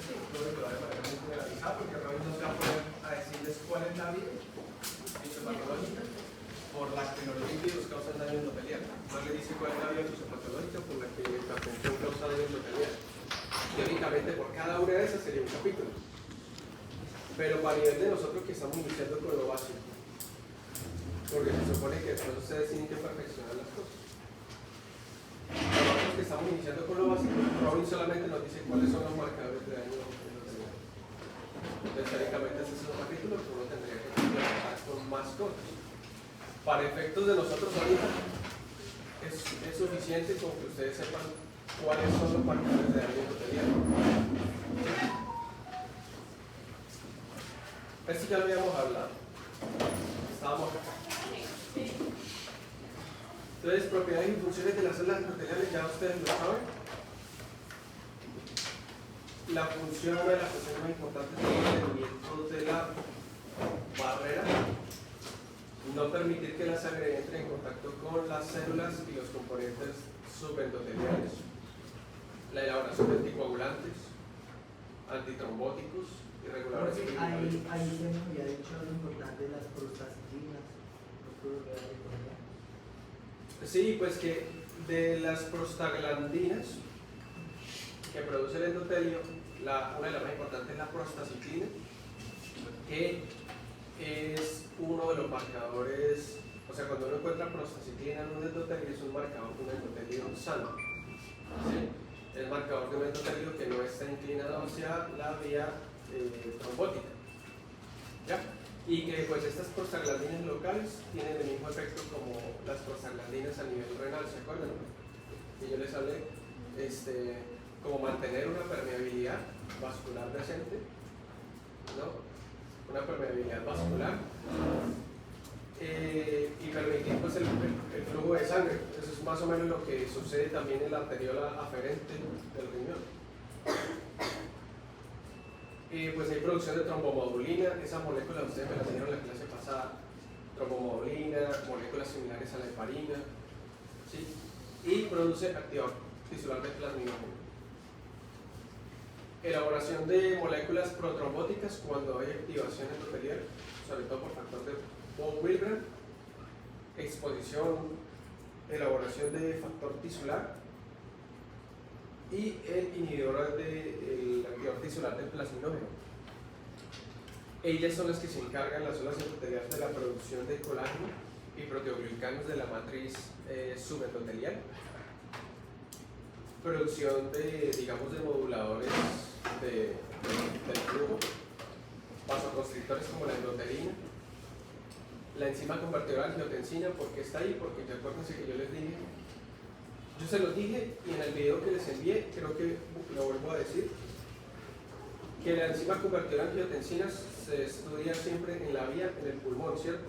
Sí, creo que lo va a manera muy generalizada porque Robin nos va a poner a decirles cuál es la vía fisiopatológica por la que los lípidos causan daño endotelial. No le dice cuál es la vía fisiopatológica por la que la función causa daño endotelial. Teóricamente, por cada una de esas sería un capítulo. Pero para nivel de nosotros que estamos iniciando con lo básico, porque se supone que después ustedes tienen que perfeccionar las cosas. Nosotros que estamos iniciando con lo básico, Robin solamente nos dice cuáles son los marcadores de daño endotelial. Entonces, teóricamente, ese es un capítulo que uno tendría que trabajar con más cosas. Para efectos de nosotros ahorita, es suficiente con que ustedes sepan cuáles son los marcadores de daño endotelial. Esto ya lo habíamos hablado. Estábamos acá. Entonces, propiedades y funciones de las células endoteliales, ya ustedes lo saben. La función, una de las funciones más importantes es el mantenimiento de la barrera. No permitir que la sangre entre en contacto con las células y los componentes subendoteliales. La elaboración de anticoagulantes, antitrombóticos y reguladores. Ahí se nos había dicho lo importante de las prostaglandinas. Sí, pues que de las prostaglandinas que produce el endotelio, una de las más importantes es la prostaciclina, que es uno de los marcadores. O sea, cuando uno encuentra prostaciclina en un endotelio, es un marcador de un endotelio sano. ¿Sí? Es marcador de un endotelio que no está inclinado hacia la vía trombótica. ¿Ya? Y que pues estas prostaglandinas locales tienen el mismo efecto como las prostaglandinas a nivel renal, ¿se acuerdan? Y yo les hablé como mantener una permeabilidad vascular decente, ¿no? Una permeabilidad vascular y permitir pues el flujo de sangre. Eso es más o menos lo que sucede también en la arteriola aferente del riñón. Pues hay producción de trombomodulina, esa molécula ustedes me la dieron en la clase pasada. Trombomodulina, moléculas similares a la heparina, ¿sí? Y produce activador tisular de plasminógeno. Elaboración de moléculas protrombóticas cuando hay activación endotelial, sobre todo por factor de von Willebrand. Exposición, elaboración de factor tisular y el inhibidor del activador tisular del plasminógeno. Ellas son las que se encargan, las células endoteliales, de la producción de colágeno y proteoglicanos de la matriz subendotelial. Producción de, digamos, de moduladores del flujo, vasoconstrictores como la endotelina, la enzima convertidora de angiotensina. ¿Por qué está ahí? Porque acuérdense que yo les dije, yo se los dije y en el video que les envié, creo que lo vuelvo a decir, que la enzima convertidora de angiotensina se estudia siempre en la vía, en el pulmón, ¿cierto?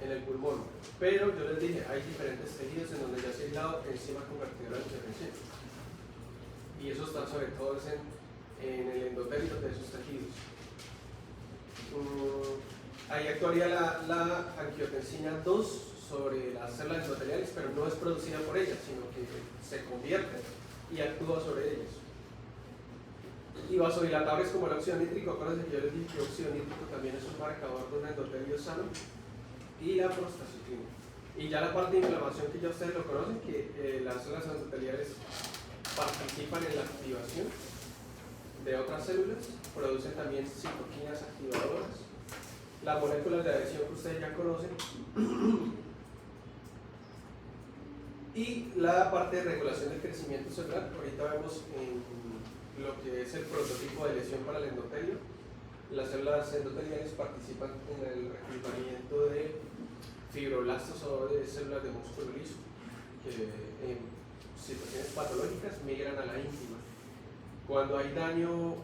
En el pulmón. Pero yo les dije, hay diferentes tejidos en donde ya se ha aislado enzima convertidora de angiotensina. Y eso está sobre todo en el endotelio de esos tejidos. Ahí actuaría la angiotensina 2 sobre las células endoteliales, pero no es producida por ellas, sino que se convierte y actúa sobre ellas. Y vasodilatadores como el óxido nítrico, acuérdense que yo les dije que el óxido nítrico también es un marcador de un endotelio sano, y la prostaciclina. Y ya la parte de inflamación, que ya ustedes lo conocen, que las células endoteliales participan en la activación de otras células, producen también citoquinas activadoras, las moléculas de adhesión que ustedes ya conocen, y la parte de regulación del crecimiento celular. Ahorita vemos en lo que es el prototipo de lesión para el endotelio. Las células endoteliales participan en el reclutamiento de fibroblastos o de células de músculo liso, que en situaciones patológicas migran a la íntima. Cuando hay daño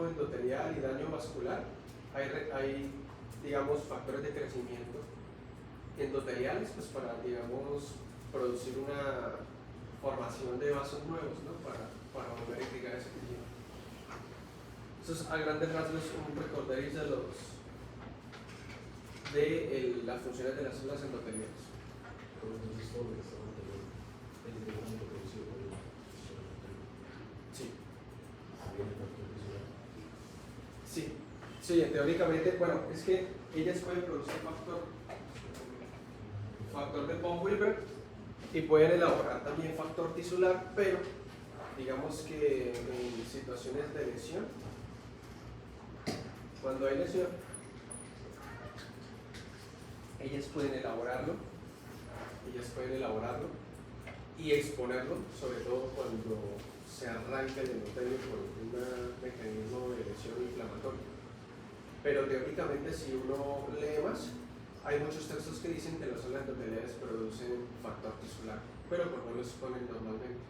endotelial y daño vascular, hay digamos, factores de crecimiento endoteliales, pues para, digamos, producir una formación de vasos nuevos, ¿no? para volver a irrigar ese tejido. Eso es a grandes rasgos un recorderis de las funciones de las células endoteliales. Sí. Sí, teóricamente, bueno, es que ellas pueden producir factor de von Willebrand y pueden elaborar también factor tisular, pero digamos que en situaciones de lesión, cuando hay lesión, ellas pueden elaborarlo y exponerlo, sobre todo cuando se arranca el endotelio por un mecanismo de lesión inflamatoria. Pero teóricamente, si uno lee más, hay muchos textos que dicen que las células endoteliales producen factor tisular, pero pues no lo exponen normalmente.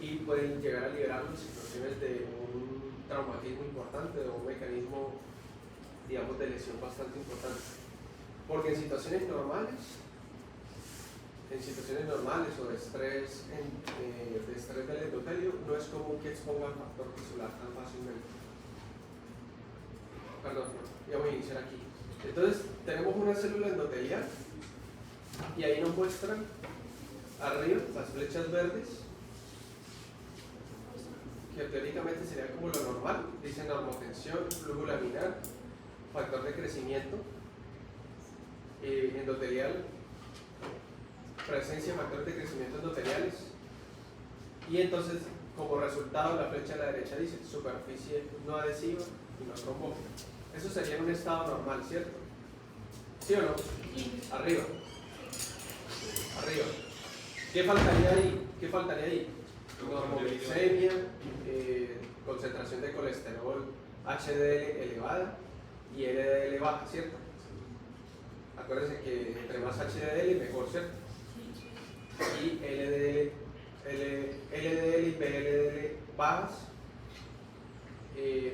Y pueden llegar a liberarlo en situaciones de un traumatismo importante o un mecanismo, digamos, de lesión bastante importante. Porque en situaciones normales o de estrés, del endotelio, no es común que expongan factor tisular tan fácilmente. Perdón, ya voy a iniciar aquí. Entonces, tenemos una célula endotelial y ahí nos muestran arriba las flechas verdes, que teóricamente sería como lo normal. Dicen normotensión, flujo laminar, factor de crecimiento endotelial, presencia de factores de crecimiento endoteliales, y entonces como resultado la flecha a la derecha dice superficie no adhesiva y no trombótica. Eso sería en un estado normal, ¿cierto? ¿Sí o no? Sí. Arriba. ¿Qué faltaría ahí? Normoglicemia, concentración de colesterol HDL elevada y LDL baja, ¿cierto? Acuérdense que entre más HDL mejor, ¿cierto? Y LDL y VLDL bajas,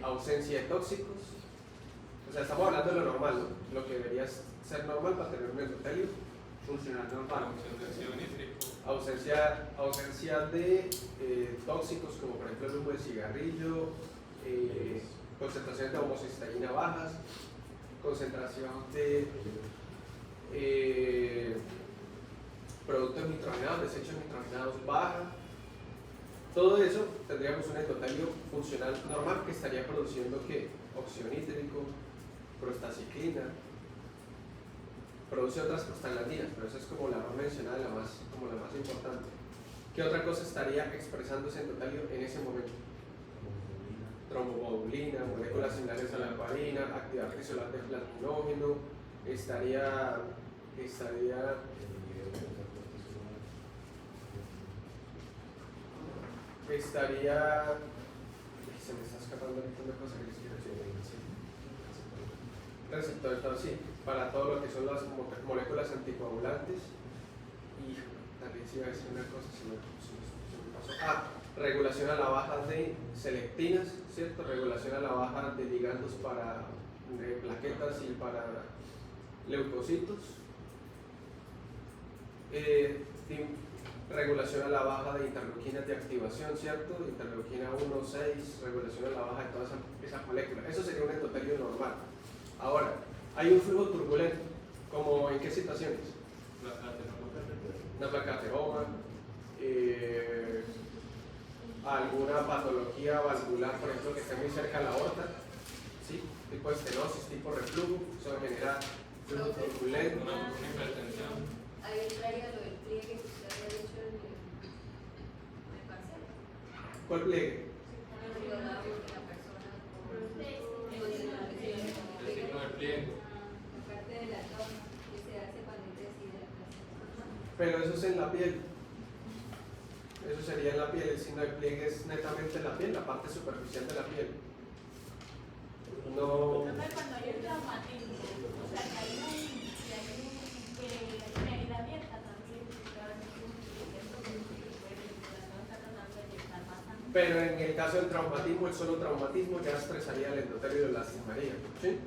ausencia de tóxicos. O sea, estamos hablando de lo normal, ¿no? Lo que debería ser normal para tener un endotelio funcional normal. Ausencia de tóxicos, como por ejemplo el humo de cigarrillo, concentraciones de homocisteína bajas, concentración de productos nitrogenados, desechos nitrogenados baja. Todo eso tendríamos un endotelio funcional normal que estaría produciendo ¿qué? Óxido nítrico, prostaciclina, produce otras prostaglandinas, pero eso es como la más mencionada, como la más importante. ¿Qué otra cosa estaría expresando ese endotelio en ese momento? Trombobulina, moléculas similares a la heparina, actividad tisular de platinógeno, estaría se me está escapando ahorita una cosa que les quiero decir. Receptores, sí, para todo lo que son las moléculas anticoagulantes. Y también se iba a decir una cosa, se me pasó. Regulación a la baja de selectinas, ¿cierto? Regulación a la baja de ligandos para plaquetas y para leucocitos. Regulación a la baja de interleuquinas de activación, ¿cierto? Interleuquina 1, 6, regulación a la baja de todas esas moléculas. Eso sería un endotelio normal. Ahora, hay un flujo turbulento, ¿como en qué situaciones? Una placateroma, alguna patología valvular, por ejemplo, que esté muy cerca de la aorta, ¿sí? Tipo estenosis, tipo reflujo, eso genera flujo turbulento. Ahí entraría lo del pliegue que usted había hecho en el parcial. ¿Cuál pliegue? Pero eso es en la piel. Eso sería en la piel. El signo de pliegue es netamente en la piel, la parte superficial de la piel. No. Cuando hay un traumatismo, o sea, que hay una herida abierta también, pero en el caso del traumatismo, el solo traumatismo ya estresaría el endotelio y lo lastimaría, ¿sí?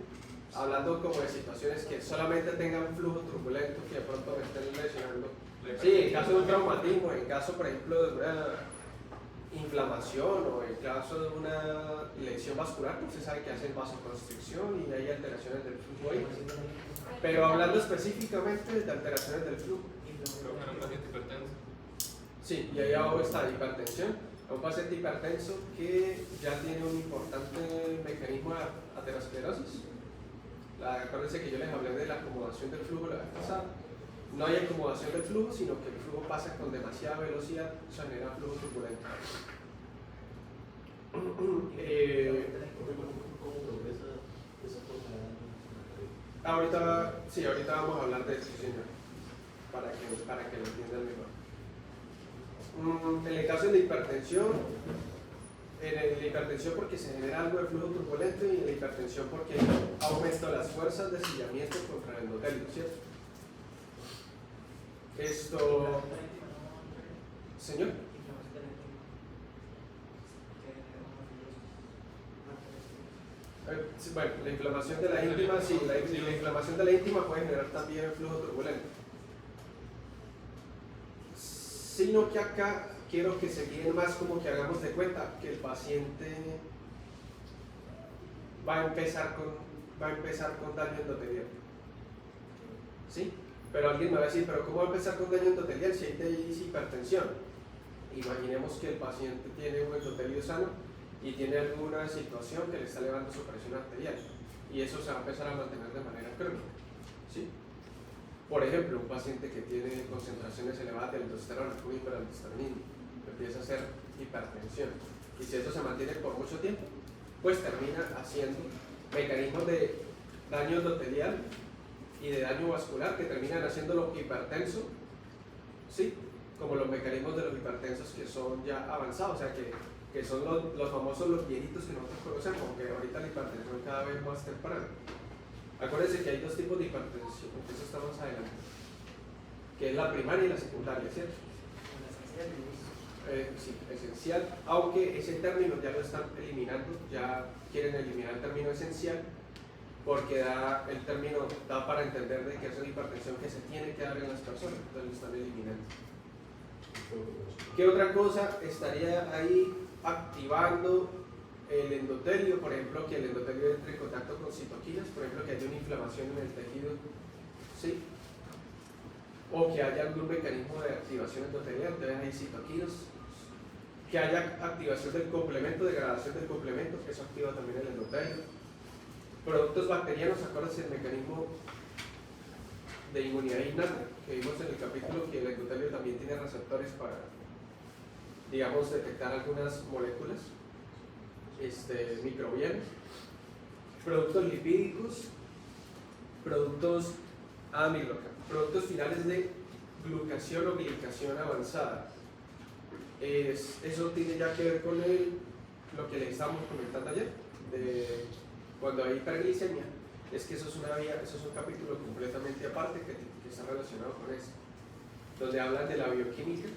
Hablando como de situaciones que solamente tengan flujo turbulento, que de pronto me estén lesionando. Sí, en caso de un traumatismo, en caso, por ejemplo, de una inflamación o en caso de una lesión vascular, pues se sabe que hacen vasoconstricción y hay alteraciones del flujo ahí. Pero hablando específicamente de alteraciones del flujo. Sí, y ahí abajo está hipertensión. A un paciente hipertenso que ya tiene un importante mecanismo de aterosclerosis. Acuérdense que yo les hablé de la acomodación del flujo la vez pasada. No hay acomodación del flujo, sino que el flujo pasa con demasiada velocidad, se genera flujo turbulento. Ahorita vamos a hablar de eso, señor, para que lo entiendan mejor. En el caso de la hipertensión, en la hipertensión porque se genera algo de flujo turbulento y en la hipertensión porque aumenta las fuerzas de sillamiento contra el endotelio, ¿cierto? Esto, señor. Bueno, la inflamación de la íntima, sí, la inflamación de la íntima puede generar también flujo turbulento. Sino que acá quiero que se guíen más como que hagamos de cuenta que el paciente va a empezar con daño endotelial. ¿Sí? Pero alguien me va a decir, ¿pero cómo va a empezar con daño endotelial si hay hipertensión? Imaginemos que el paciente tiene un endotelio sano y tiene alguna situación que le está elevando su presión arterial y eso se va a empezar a mantener de manera crónica, ¿sí? Por ejemplo, un paciente que tiene concentraciones elevadas de aldosterona con hiperaldosteronismo empieza a hacer hipertensión y si eso se mantiene por mucho tiempo pues termina haciendo mecanismos de daño endotelial y de daño vascular que terminan haciéndolo hipertenso, ¿sí? Como los mecanismos de los hipertensos que son ya avanzados, o sea que son los famosos los viejitos que nosotros conocemos, aunque ahorita la hipertensión cada vez más temprana. Acuérdense que hay dos tipos de hipertensión, eso está más adelante, que es la primaria y la secundaria, ¿cierto? Sí, esencial, aunque ese término ya lo están eliminando, ya quieren eliminar el término esencial, porque el término da para entender de que es una hipertensión que se tiene que dar en las personas, entonces lo están eliminando. ¿Qué otra cosa estaría ahí activando el endotelio? Por ejemplo, que el endotelio entre en contacto con citoquinas, por ejemplo, que haya una inflamación en el tejido, ¿sí? O que haya algún mecanismo de activación endotelial, entonces hay citoquinas, que haya activación del complemento, degradación del complemento, que eso activa también el endotelio. Productos bacterianos, acuérdense el mecanismo de inmunidad innata, que vimos en el capítulo que el endotelio también tiene receptores para, digamos, detectar algunas moléculas microbianas. Productos lipídicos, productos productos finales de glucación o glicación avanzada. Eso tiene ya que ver con lo que le estábamos comentando ayer, de cuando hay hiperglicemia, es que eso es un capítulo completamente aparte que está relacionado con eso, donde hablan de la bioquímica,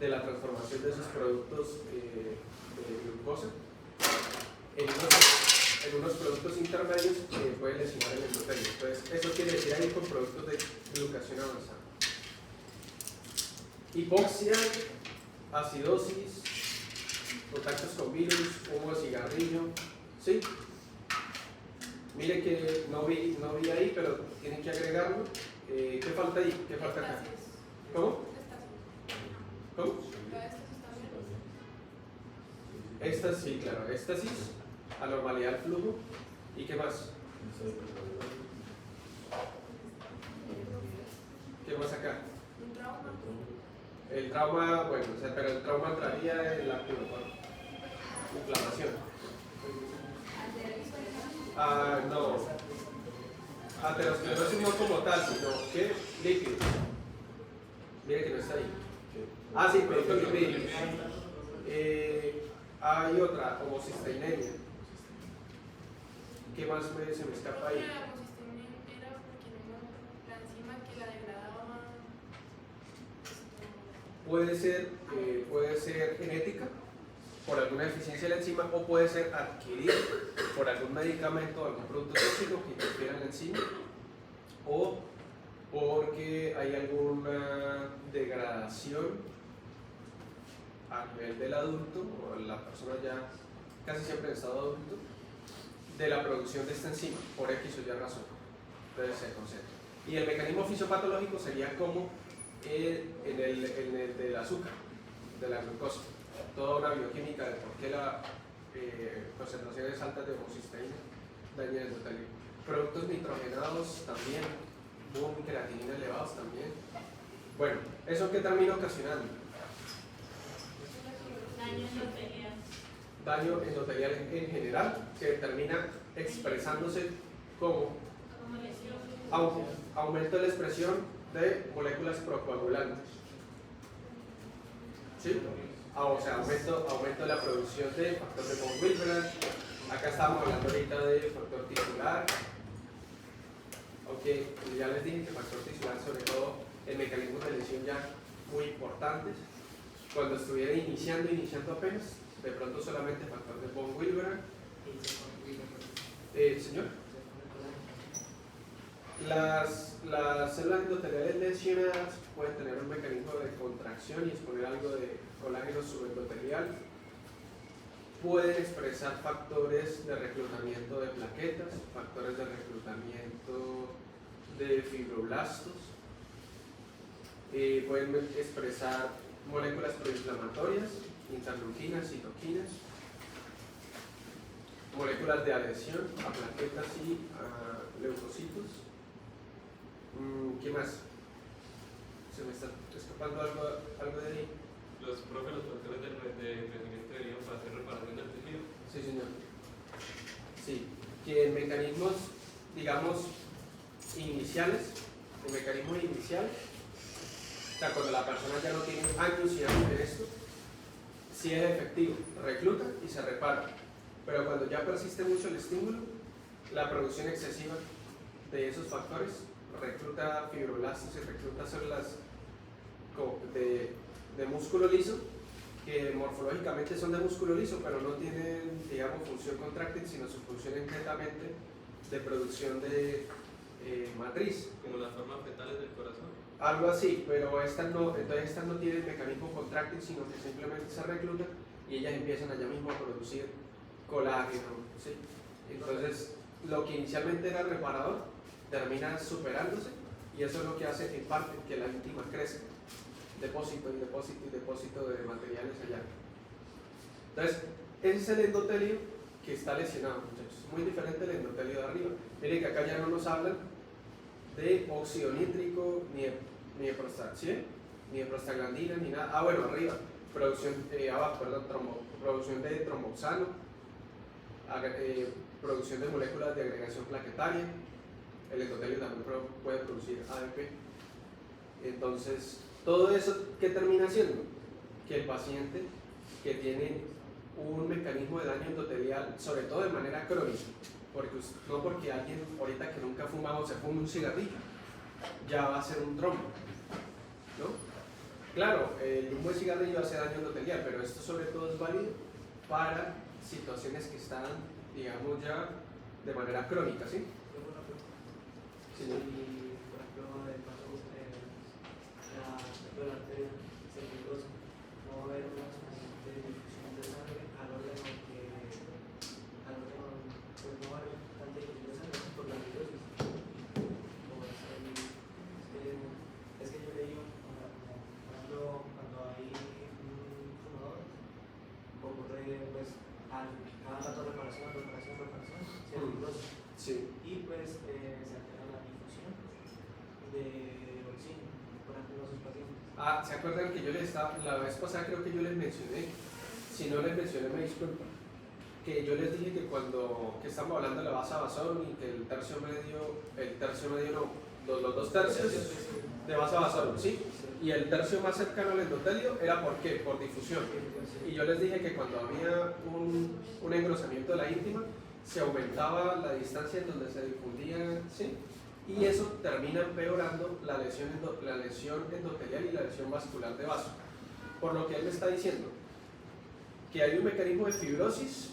de la transformación de esos productos de glucosa en unos productos intermedios que pueden lesionar el endotelio. Entonces, eso quiere decir ahí con productos de glucación avanzada. Hipoxia, acidosis, contactos con virus, humo de cigarrillo, ¿sí? Mire que no vi ahí, pero tienen que agregarlo. ¿Qué falta ahí? ¿Qué falta acá? ¿Cómo? ¿Cómo? Éxtasis, sí, claro, éxtasis, anormalidad del flujo. ¿Y qué más? ¿Qué más acá? El trauma, bueno, o sea, pero el trauma entraría en la inflamación. No. Aterosclerosis no como tal, sino que líquidos. Mire que no está ahí. Sí, productos lipídicos. Hay otra, homocisteinemia. ¿Qué más se me escapa ahí? La homocisteinemia era porque la enzima que la degradaba. Puede ser genética, por alguna deficiencia de la enzima, o puede ser adquirida por algún medicamento o algún producto tóxico que interfiera en la enzima, o porque hay alguna degradación a nivel del adulto o la persona ya casi siempre en estado adulto de la producción de esta enzima por X o Y razón. Entonces se concentra. Y el mecanismo fisiopatológico sería como en el del azúcar, de la glucosa. Toda una bioquímica de por qué la concentraciones altas de homocisteína dañan el endotelio. Productos nitrogenados también, boom, creatinina elevados también. Bueno, ¿eso qué termina ocasionando? Daño endotelial. Daño endotelial en general, que termina expresándose como Como lesión. aumento de la expresión de moléculas procoagulantes. ¿Sí? O sea, aumento de la producción de factor de von Willebrand. Acá estamos hablando ahorita de factor tisular. Aunque ya les dije que factor tisular, sobre todo en mecanismos de lesión ya muy importantes. Cuando estuviera iniciando apenas, de pronto solamente factor de von Willebrand. Señor. Las células endoteliales lesionadas pueden tener un mecanismo de contracción y exponer algo de colágeno subendotelial. Pueden expresar factores de reclutamiento de plaquetas, factores de reclutamiento de fibroblastos. Pueden expresar moléculas proinflamatorias, interleuquinas, citoquinas, moléculas de adhesión a plaquetas y a leucocitos. ¿Qué más? Se me está escapando algo de ahí. Los factores de crecimiento deberían para hacer reparación del tejido. Sí, señor. Sí, que en mecanismos, digamos, iniciales, o sea, cuando la persona ya no tiene años y años en esto, sí es efectivo, recluta y se repara. Pero cuando ya persiste mucho el estímulo, la producción excesiva de esos factores recluta fibroblastos y recluta células de músculo liso, que morfológicamente son de músculo liso, pero no tienen, digamos, función contráctil, sino su función es netamente de producción de matriz. Como las formas fetales del corazón. Algo así, pero estas no tienen mecanismo contráctil, sino que simplemente se reclutan y ellas empiezan allá mismo a producir colágeno, ¿sí? Entonces, lo que inicialmente era reparador termina superándose y eso es lo que hace en parte que la íntima crezca. Depósito y depósito y depósito de materiales allá. Entonces, ese es el endotelio que está lesionado, muchachos. Muy diferente del endotelio de arriba. Miren que acá ya no nos hablan de óxido nítrico, ni de prostaglandina, ni nada. Bueno, arriba, producción de tromboxano, producción de moléculas de agregación plaquetaria. El endotelio también puede producir ADP. Entonces, todo eso, ¿qué termina haciendo? Que el paciente que tiene un mecanismo de daño endotelial, sobre todo de manera crónica, no porque alguien ahorita que nunca ha fumado se fume un cigarrillo, ya va a ser un trombo, ¿no? Claro, el humo de cigarrillo hace daño endotelial, pero esto sobre todo es válido para situaciones que están, digamos, ya de manera crónica, ¿sí? Sí, ¿no? Y, por ejemplo, el paso la arteria cerebrosa, no va a haber una suficiente difusión de sangre al órgano pues no va a haber tanta difusión de sangre por la fibrosis. Es que yo leí, por ejemplo, cuando hay un fumador, ocurre pues cada rato reparación, se fibrosa. Sí. Y pues se altera la difusión de oxígeno, por ejemplo, en sus pacientes. ¿Se acuerdan que yo les estaba, la vez pasada creo que yo les mencioné, si no les mencioné me disculpo, que yo les dije que que estamos hablando de la base Vason y que los dos tercios de base Vason, ¿sí? Y el tercio más cercano al endotelio era ¿por qué? Por difusión. Y yo les dije que cuando había un engrosamiento de la íntima, se aumentaba la distancia en donde se difundía, ¿sí? Y eso termina empeorando la lesión endotelial y la lesión vascular de vaso. Por lo que él me está diciendo que hay un mecanismo de fibrosis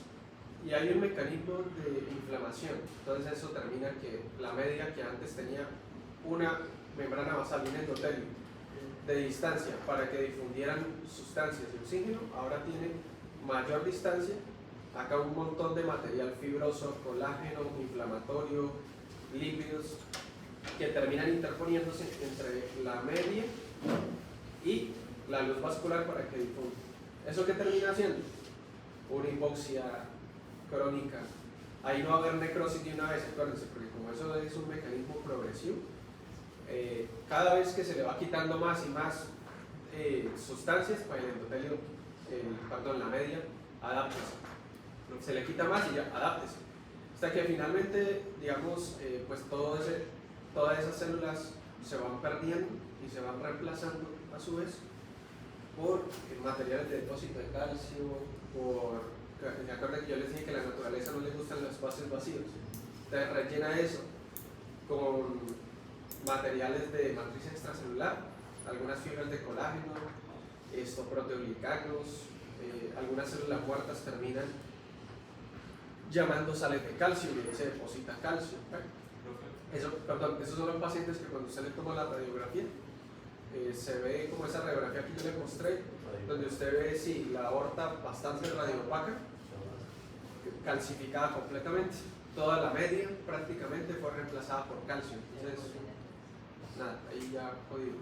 y hay un mecanismo de inflamación. Entonces eso termina que la media que antes tenía una membrana basal, un endotelio de distancia para que difundieran sustancias de oxígeno, ahora tiene mayor distancia. Acá un montón de material fibroso, colágeno, inflamatorio, lípidos, que terminan interponiéndose entre la media y la luz vascular para que difunda. ¿Eso qué termina haciendo? Una hipoxia crónica. Ahí no va a haber necrosis de una vez, acuérdense, porque como eso es un mecanismo progresivo, cada vez que se le va quitando más y más sustancias, pues el endotelio, la media, adáptese. Se le quita más y ya, adáptese. Hasta que finalmente, digamos, pues todas esas células se van perdiendo y se van reemplazando a su vez por materiales de depósito de calcio, ¿se acuerdan que yo les dije que a la naturaleza no le gustan los espacios vacíos? Entonces rellena eso con materiales de matriz extracelular, algunas fibras de colágeno, proteoglicanos, algunas células muertas terminan llamando sales de calcio y ahí se deposita calcio. Esos son los pacientes que cuando usted le toma la radiografía, se ve como esa radiografía que yo le mostré, donde usted ve sí, la aorta bastante radiopaca, calcificada completamente. Toda la media prácticamente fue reemplazada por calcio. Entonces, nada, ahí ya jodido.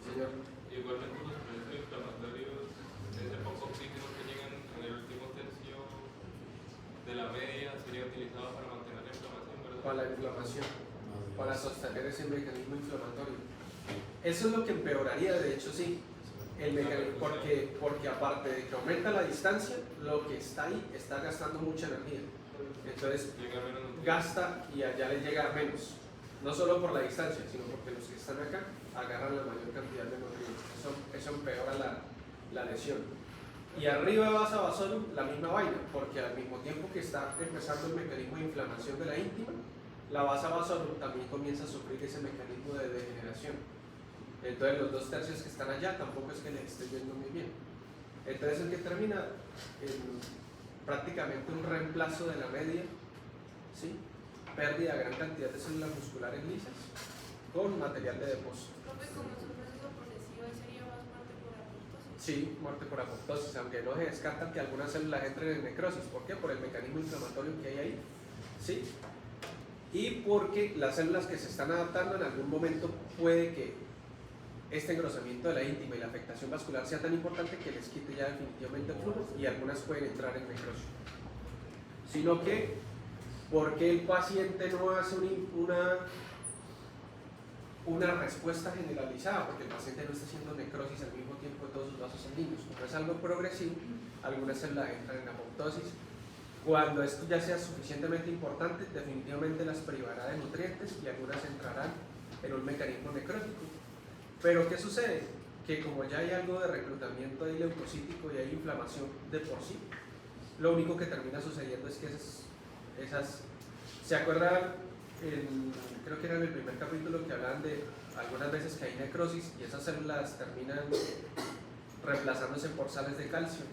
Señor. Igualmente los procesos inflamatorios, ese poco oxígeno que llegan en el último tercio de la media sería utilizado para mantener la inflamación, ¿verdad? Para la inflamación, para sostener ese mecanismo inflamatorio. Eso es lo que empeoraría, de hecho sí, el mecanismo, porque aparte de que aumenta la distancia, lo que está ahí está gastando mucha energía. Entonces gasta y allá le llega menos, no solo por la distancia, sino porque los que están acá agarran la mayor cantidad de nutrientes. Eso empeora la lesión. Y arriba vasa vasorum, la misma vaina, porque al mismo tiempo que está empezando el mecanismo de inflamación de la íntima, la vasa vasorum también comienza a sufrir ese mecanismo de degeneración. Entonces los 2 tercios que están allá tampoco es que les esté yendo muy bien. Entonces el que termina prácticamente un reemplazo de la media, ¿sí? Pérdida de gran cantidad de células musculares lisas con material de depósito. Profe, como es un proceso progresivo, ¿sería más muerte por apoptosis? Sí, muerte por apoptosis, aunque no se descarta que algunas células entren en necrosis. ¿Por qué? Por el mecanismo inflamatorio que hay ahí, ¿sí? Y porque las células que se están adaptando en algún momento puede que este engrosamiento de la íntima y la afectación vascular sea tan importante que les quite ya definitivamente el flujo y algunas pueden entrar en necrosis. Sino que, porque el paciente no hace una respuesta generalizada, porque el paciente no está haciendo necrosis al mismo tiempo de todos sus vasos sanguíneos. Como es algo progresivo, algunas células entran en apoptosis. Cuando esto ya sea suficientemente importante, definitivamente las privará de nutrientes y algunas entrarán en un mecanismo necrótico. Pero ¿qué sucede? Que como ya hay algo de reclutamiento ahí leucocítico y hay inflamación de por sí, lo único que termina sucediendo es que esas ¿se acuerdan? Creo que era en el primer capítulo que hablaban de algunas veces que hay necrosis y esas células terminan reemplazándose por sales de calcio.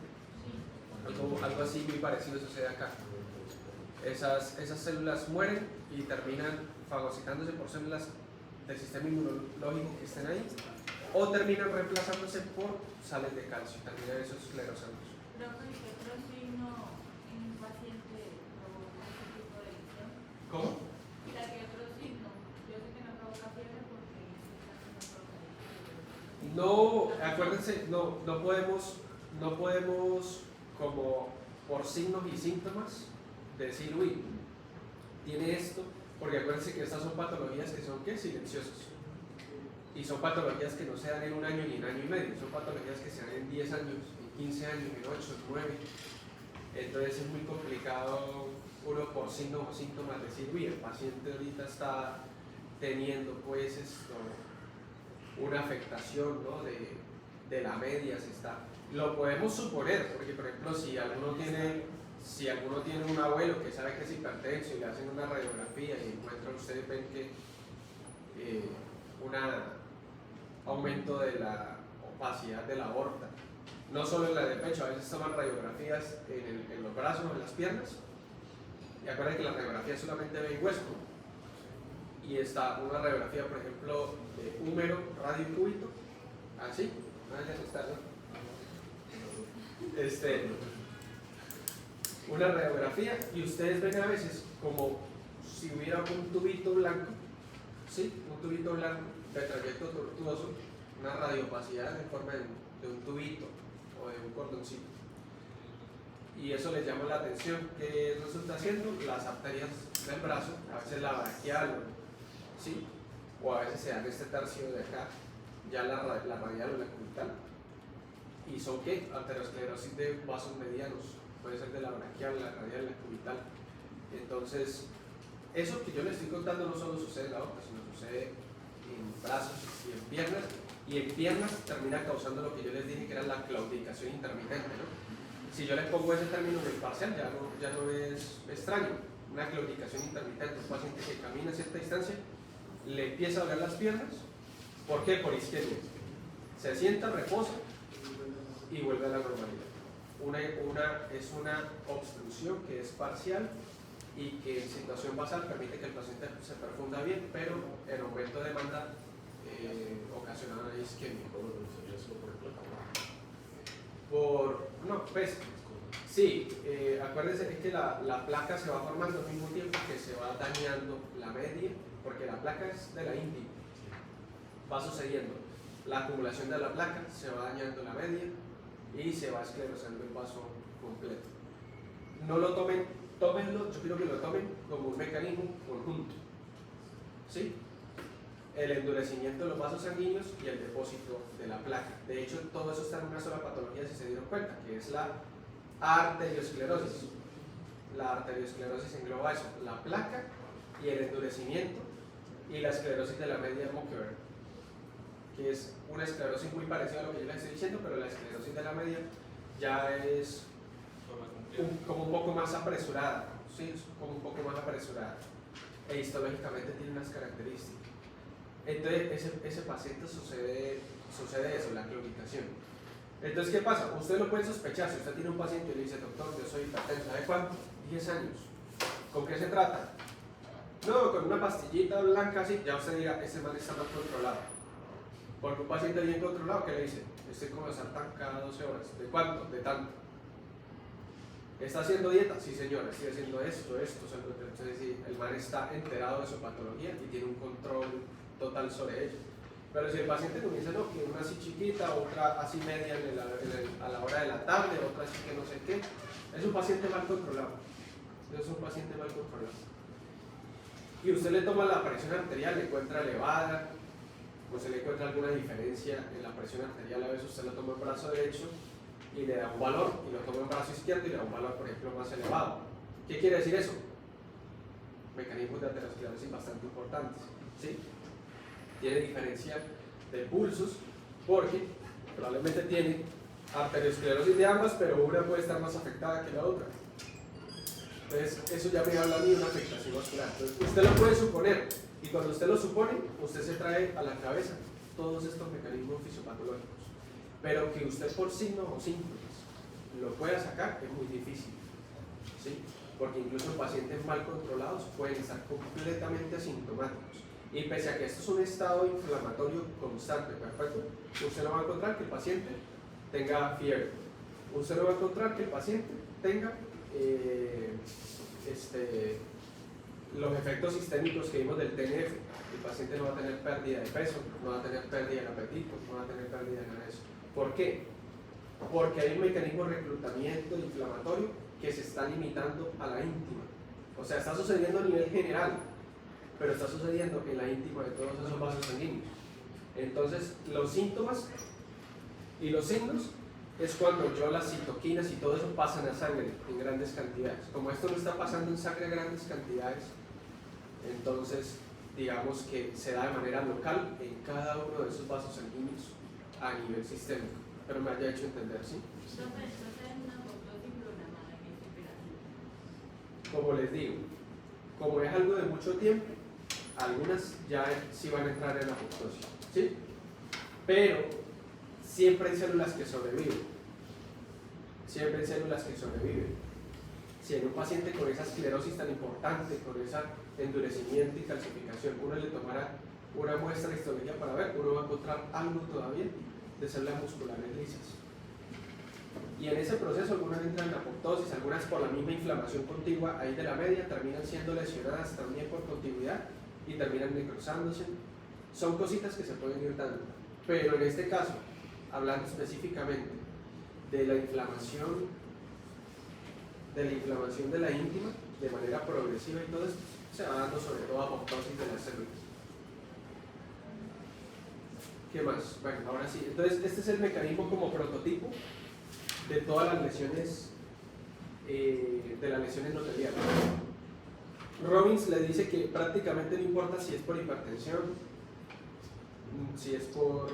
Algo así muy parecido sucede acá. Esas células mueren y terminan fagocitándose por células del sistema inmunológico que estén ahí, o terminan reemplazándose por sales de calcio, terminan esos esclerosandos. Profe, ¿qué otro signo en un paciente provoca este tipo de lesión? ¿Cómo? O sea, ¿qué otro signo? Yo sé que no provoca fiebre porque no provoca. No, acuérdense, no podemos como por signos y síntomas decir, uy, tiene esto, porque acuérdense que estas son patologías que son ¿qué? Silenciosas. Y son patologías que no se dan en 1 año ni en año y medio, son patologías que se dan en 10 años, en 15 años, en 8, en 9. Entonces es muy complicado uno por signos o síntomas decir, uy, el paciente ahorita está teniendo pues una afectación, ¿no? de la media, lo podemos suponer, porque por ejemplo si alguno tiene un abuelo que sabe que es hipertenso y le hacen una radiografía y encuentran, ustedes ven que un aumento de la opacidad de la aorta, no solo en la de pecho, a veces toman radiografías en los brazos o en las piernas, y acuérdense que la radiografía solamente ve hueso, y está una radiografía, por ejemplo, de húmero, radio y cúbito, así, ya se está, ¿no? Una radiografía y ustedes ven a veces como si hubiera un tubito blanco, ¿sí? Un tubito blanco de trayecto tortuoso una radiopacidad en forma de un tubito o de un cordoncito. Y eso les llama la atención. ¿Qué resulta siendo? Las arterias del brazo, a veces la braquial, ¿sí? O a veces se dan este tercio de acá, ya la radial o la cubital. ¿Y son qué? Arteriosclerosis de vasos medianos, puede ser de la braquial, la radial, la cubital. Entonces, eso que yo les estoy contando no solo sucede en la boca, sino sucede en brazos y en piernas. Y en piernas termina causando lo que yo les dije que era la claudicación intermitente, ¿no? Si yo les pongo ese término en el parcial, ya no es extraño. Una claudicación intermitente, un paciente que camina a cierta distancia, le empieza a doler las piernas. ¿Por qué? Por isquemia. Se sienta, reposa y vuelve a la normalidad. Es una obstrucción que es parcial y que en situación basal permite que el paciente se perfunda bien, pero el aumento de demanda ocasiona una isquemia. Sí, acuérdense que la placa se va formando al mismo tiempo que se va dañando la media, porque la placa es de la íntima. Va sucediendo la acumulación de la placa, se va dañando la media y se va esclerosando el vaso completo. No lo tómenlo, yo quiero que lo tomen como un mecanismo conjunto. ¿Sí? El endurecimiento de los vasos sanguíneos y el depósito de la placa. De hecho, todo eso está en una sola patología, si se dieron cuenta, que es la arteriosclerosis. La arteriosclerosis engloba eso, la placa y el endurecimiento y la esclerosis de la media Mockler, que es una esclerosis muy parecida a lo que yo les estoy diciendo, pero la esclerosis de la media ya es como un poco más apresurada, ¿sí? Como un poco más apresurada e histológicamente tiene unas características. Entonces ese paciente sucede eso, la claudicación. Entonces, ¿qué pasa? Usted lo puede sospechar. Si usted tiene un paciente y le dice, doctor, yo soy hipertenso, ¿sabe cuánto? 10 años. ¿Con qué se trata? No, con una pastillita blanca así, ya usted diga, ese man está más controlado. Porque un paciente bien controlado, ¿qué le dice? Estoy como sartán cada 12 horas. ¿De cuánto? De tanto. ¿Está haciendo dieta? Sí, señora, estoy haciendo esto. Entonces, sí, el man está enterado de su patología y tiene un control total sobre ella. Pero si el paciente comienza, no, que una así chiquita, otra así media a la hora de la tarde, otra así que no sé qué, es un paciente mal controlado. Y usted le toma la presión arterial, le encuentra elevada, o se le encuentra alguna diferencia en la presión arterial, a veces usted lo toma en brazo derecho y le da un valor, y lo toma en brazo izquierdo y le da un valor, por ejemplo, más elevado. ¿Qué quiere decir eso? Mecanismos de aterosclerosis bastante importantes, ¿sí? Tiene diferencia de pulsos porque probablemente tiene arteriosclerosis de ambas, pero una puede estar más afectada que la otra. Entonces, eso ya me habla a mí de una afectación vascular. Entonces, usted lo puede suponer, y cuando usted lo supone, usted se trae a la cabeza todos estos mecanismos fisiopatológicos. Pero que usted por signos o síntomas lo pueda sacar es muy difícil, ¿sí? Porque incluso pacientes mal controlados pueden estar completamente asintomáticos. Y pese a que esto es un estado inflamatorio constante, perfecto, usted no va a encontrar que el paciente tenga fiebre. Usted no va a encontrar que el paciente tenga los efectos sistémicos que vimos del TNF. El paciente no va a tener pérdida de peso, no va a tener pérdida del apetito, no va a tener pérdida de nada de eso. ¿Por qué? Porque hay un mecanismo de reclutamiento inflamatorio que se está limitando a la íntima. O sea, está sucediendo a nivel general, pero está sucediendo en la íntima de todos esos vasos sanguíneos. Entonces, los síntomas y los signos es cuando las citoquinas y todo eso pasan a sangre en grandes cantidades. Como esto no está pasando en sangre en grandes cantidades, entonces digamos que se da de manera local en cada uno de esos vasos sanguíneos a nivel sistémico. Pero me haya hecho entender, ¿sí? Como les digo, como es algo de mucho tiempo, algunas ya sí van a entrar en la apoptosis, ¿sí? Pero siempre hay células que sobreviven. Si en un paciente con esa esclerosis tan importante, con ese endurecimiento y calcificación, uno le tomara una muestra de histología para ver, uno va a encontrar algo todavía de células musculares lisas. Y en ese proceso algunas entran en apoptosis, algunas por la misma inflamación contigua ahí de la media terminan siendo lesionadas también por continuidad y terminan necrosándose. Son cositas que se pueden ir dando. Pero en este caso, hablando específicamente de la inflamación de la íntima, de manera progresiva y todo esto, se va dando sobre todo apoptosis de las células. ¿Qué más? Bueno, ahora sí. Entonces, este es el mecanismo como prototipo de todas las lesiones, de las lesiones endoteliales. Robbins le dice que prácticamente no importa si es por hipertensión, si es por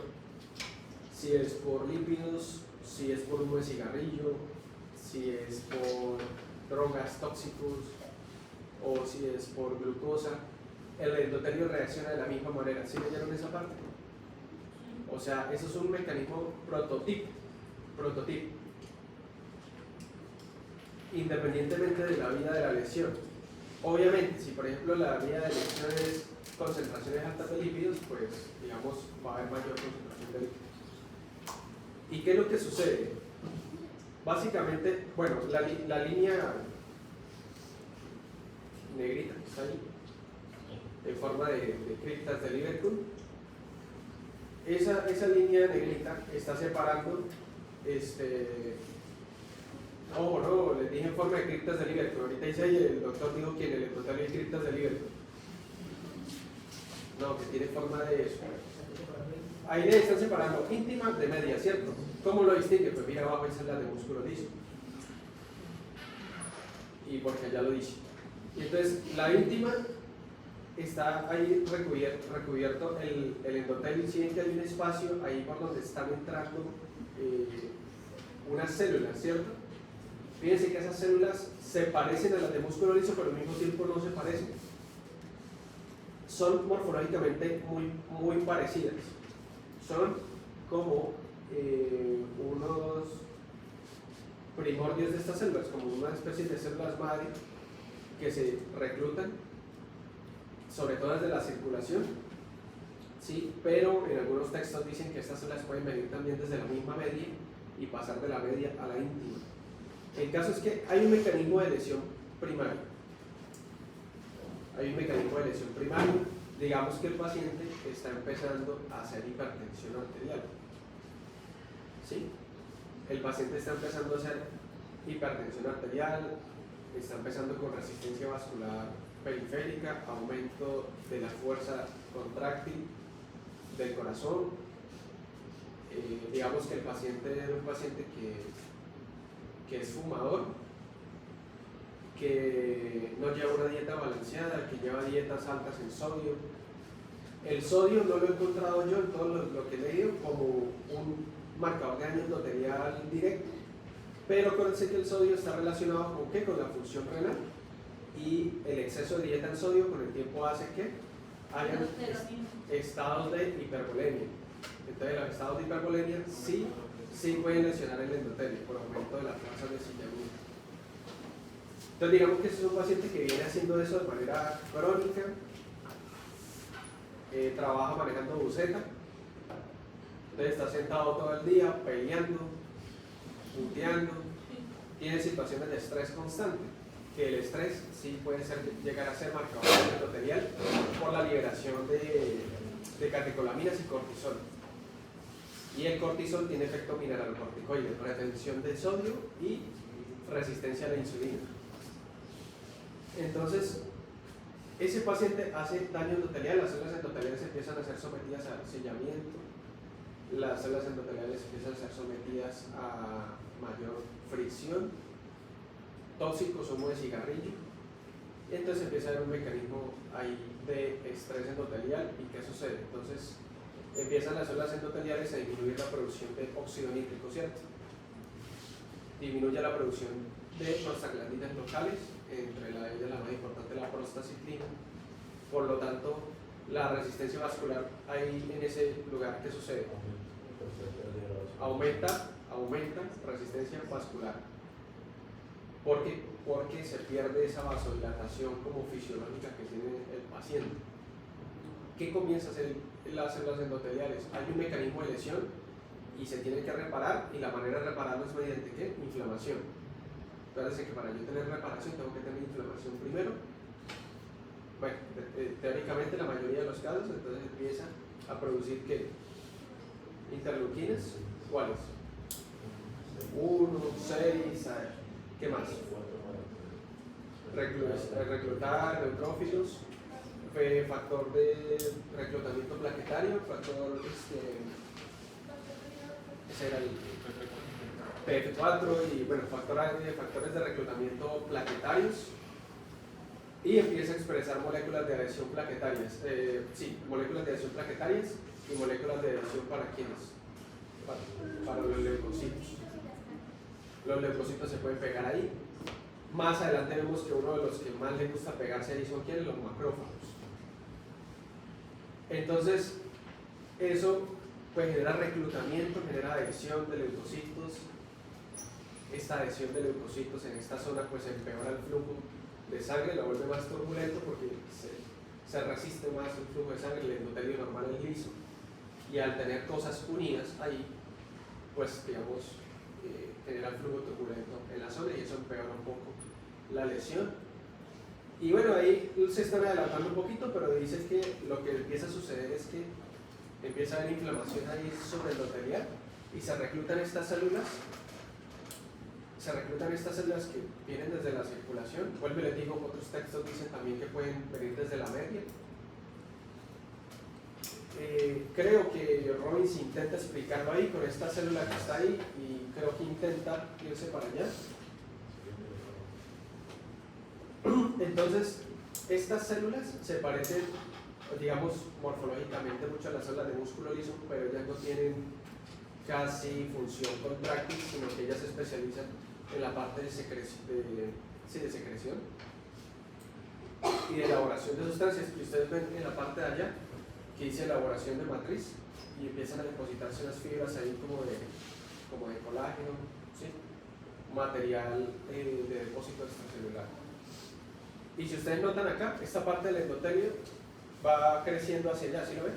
lípidos, si es por humo de cigarrillo, si es por drogas tóxicos o si es por glucosa, el endotelio reacciona de la misma manera. ¿Sí leyeron esa parte? O sea, eso es un mecanismo prototipo, independientemente de la vida de la lesión. Obviamente, si por ejemplo la vida de lesión es concentraciones altas de lípidos, pues digamos va a haber mayor concentración de lípidos. ¿Y qué es lo que sucede? Básicamente, bueno, la línea negrita que está ahí, en forma de criptas de Liverpool, esa línea negrita está separando, no, les dije en forma de criptas de Liverpool, ahorita dice ahí, el doctor dijo que en el endotelio hay criptas de Liverpool. No, que tiene forma de eso. Ahí le están separando íntima de media, ¿cierto? ¿Cómo lo distingue? Pues mira abajo, esa es la de músculo liso. Y porque ya lo dice. Y entonces, la íntima está ahí recubierto el endotelio, y si ven que hay un espacio ahí por donde están entrando unas células, ¿cierto? Fíjense que esas células se parecen a las de músculo liso, pero al mismo tiempo no se parecen. Son morfológicamente muy parecidas. Son como unos primordios de estas células, como una especie de células madre que se reclutan, sobre todo desde la circulación, ¿sí? Pero en algunos textos dicen que estas células pueden venir también desde la misma media y pasar de la media a la íntima. El caso es que hay un mecanismo de lesión primario. Digamos que el paciente está empezando a hacer hipertensión arterial. ¿Sí? El paciente está empezando a hacer hipertensión arterial, está empezando con resistencia vascular periférica, aumento de la fuerza contráctil del corazón. Digamos que el paciente es un paciente que es fumador, que no lleva una dieta balanceada, que lleva dietas altas en sodio. El sodio no lo he encontrado yo en todo lo que he leído como un marcador de daño endotelial directo, pero acuérdense que el sodio está relacionado con ¿qué? Con la función renal, y el exceso de dieta en sodio con el tiempo hace que haya estados de hipervolemia. Entonces los estados de hipervolemia sí pueden lesionar el endotelio por aumento de la fuerza de sillamiento. Entonces digamos que ese es un paciente que viene haciendo eso de manera crónica, trabaja manejando buceta, entonces está sentado todo el día peleando, puteando, tiene situaciones de estrés constante, que el estrés sí puede llegar a ser marcador endotelial por la liberación de catecolaminas y cortisol. Y el cortisol tiene efecto mineralocorticoide, retención de sodio y resistencia a la insulina. Entonces, ese paciente hace daño endotelial, las células endoteliales empiezan a ser sometidas al sellamiento, las células endoteliales empiezan a ser sometidas a mayor fricción, tóxicos, humo de cigarrillo, y entonces empieza a haber un mecanismo ahí de estrés endotelial. ¿Y qué sucede? Entonces empiezan las células endoteliales a disminuir la producción de óxido nítrico, ¿cierto? Disminuye la producción de prostaglandinas locales, entre la más importante, la prostaciclina. Por lo tanto, la resistencia vascular ahí en ese lugar, ¿qué sucede? Aumenta resistencia vascular. ¿Por qué? Porque se pierde esa vasodilatación como fisiológica que tiene el paciente. ¿Qué comienza a hacer las células endoteliales? Hay un mecanismo de lesión y se tiene que reparar, y la manera de repararlo es mediante ¿qué? Inflamación. Acuérdense que para yo tener reparación tengo que tener inflamación primero. Bueno, teóricamente la mayoría de los casos, entonces empieza a producir ¿qué? Interleuquinas, ¿cuáles? 1, 6, a ver, ¿qué más? Reclutar neutrófilos, factor de reclutamiento plaquetario, factor, ese era el PF4 y bueno, factores de reclutamiento plaquetarios, y empieza a expresar moléculas de adhesión plaquetarias, moléculas de adhesión plaquetarias y moléculas de adhesión para quiénes, para los leucocitos. Los leucocitos se pueden pegar ahí. Más adelante vemos que uno de los que más les gusta pegarse ahí son ¿quiénes? Los macrófagos. Entonces, eso pues genera reclutamiento, genera adhesión de leucocitos. Esta adhesión de leucocitos en esta zona pues empeora el flujo de sangre, lo vuelve más turbulento porque se resiste más el flujo de sangre, el endotelio normal es liso, y al tener cosas unidas ahí, pues digamos, genera el flujo turbulento en la zona y eso empeora un poco la lesión. Y bueno, ahí se están adelantando un poquito, pero dice que lo que empieza a suceder es que empieza a haber inflamación ahí sobre el endotelial y se reclutan estas células que vienen desde la circulación. Vuelvo y les digo, otros textos dicen también que pueden venir desde la media. Creo que Robbins intenta explicarlo ahí con esta célula que está ahí y creo que intenta irse para allá. Entonces, estas células se parecen, digamos, morfológicamente mucho a las células de músculo liso, pero ellas no tienen casi función contráctil, sino que ellas se especializan en la parte de secreción y de elaboración de sustancias, que ustedes ven en la parte de allá, que dice elaboración de matriz, y empiezan a depositarse unas fibras ahí como de colágeno, ¿sí? Material de depósito extracelular. Y si ustedes notan acá, esta parte del endotelio va creciendo hacia allá, ¿sí lo ven?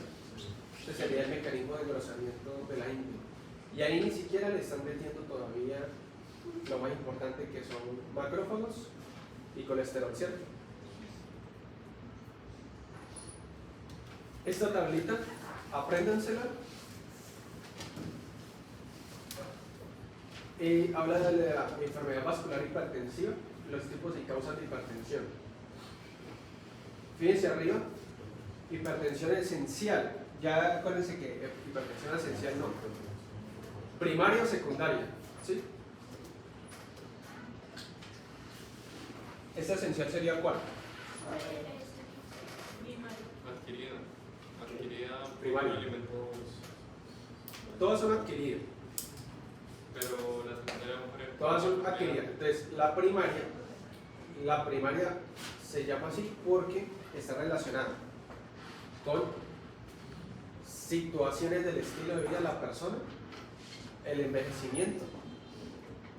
Este sería el mecanismo de engrosamiento de la ingle. Y ahí ni siquiera le están metiendo todavía lo más importante, que son macrófagos y colesterol, ¿cierto? Esta tablita, apréndansela. Y habla de la enfermedad vascular hipertensiva, los tipos y causas de hipertensión. Fíjense arriba, hipertensión esencial. Ya acuérdense que hipertensión esencial no. Primaria o secundaria, ¿sí? ¿Esta esencial sería cuál? Adquirida Primaria. por alimentos. Todas son adquiridas. Pero la secundaria, por ejemplo. Todas son adquiridas. Entonces, la primaria se llama así porque está relacionada con situaciones del estilo de vida de la persona, el envejecimiento,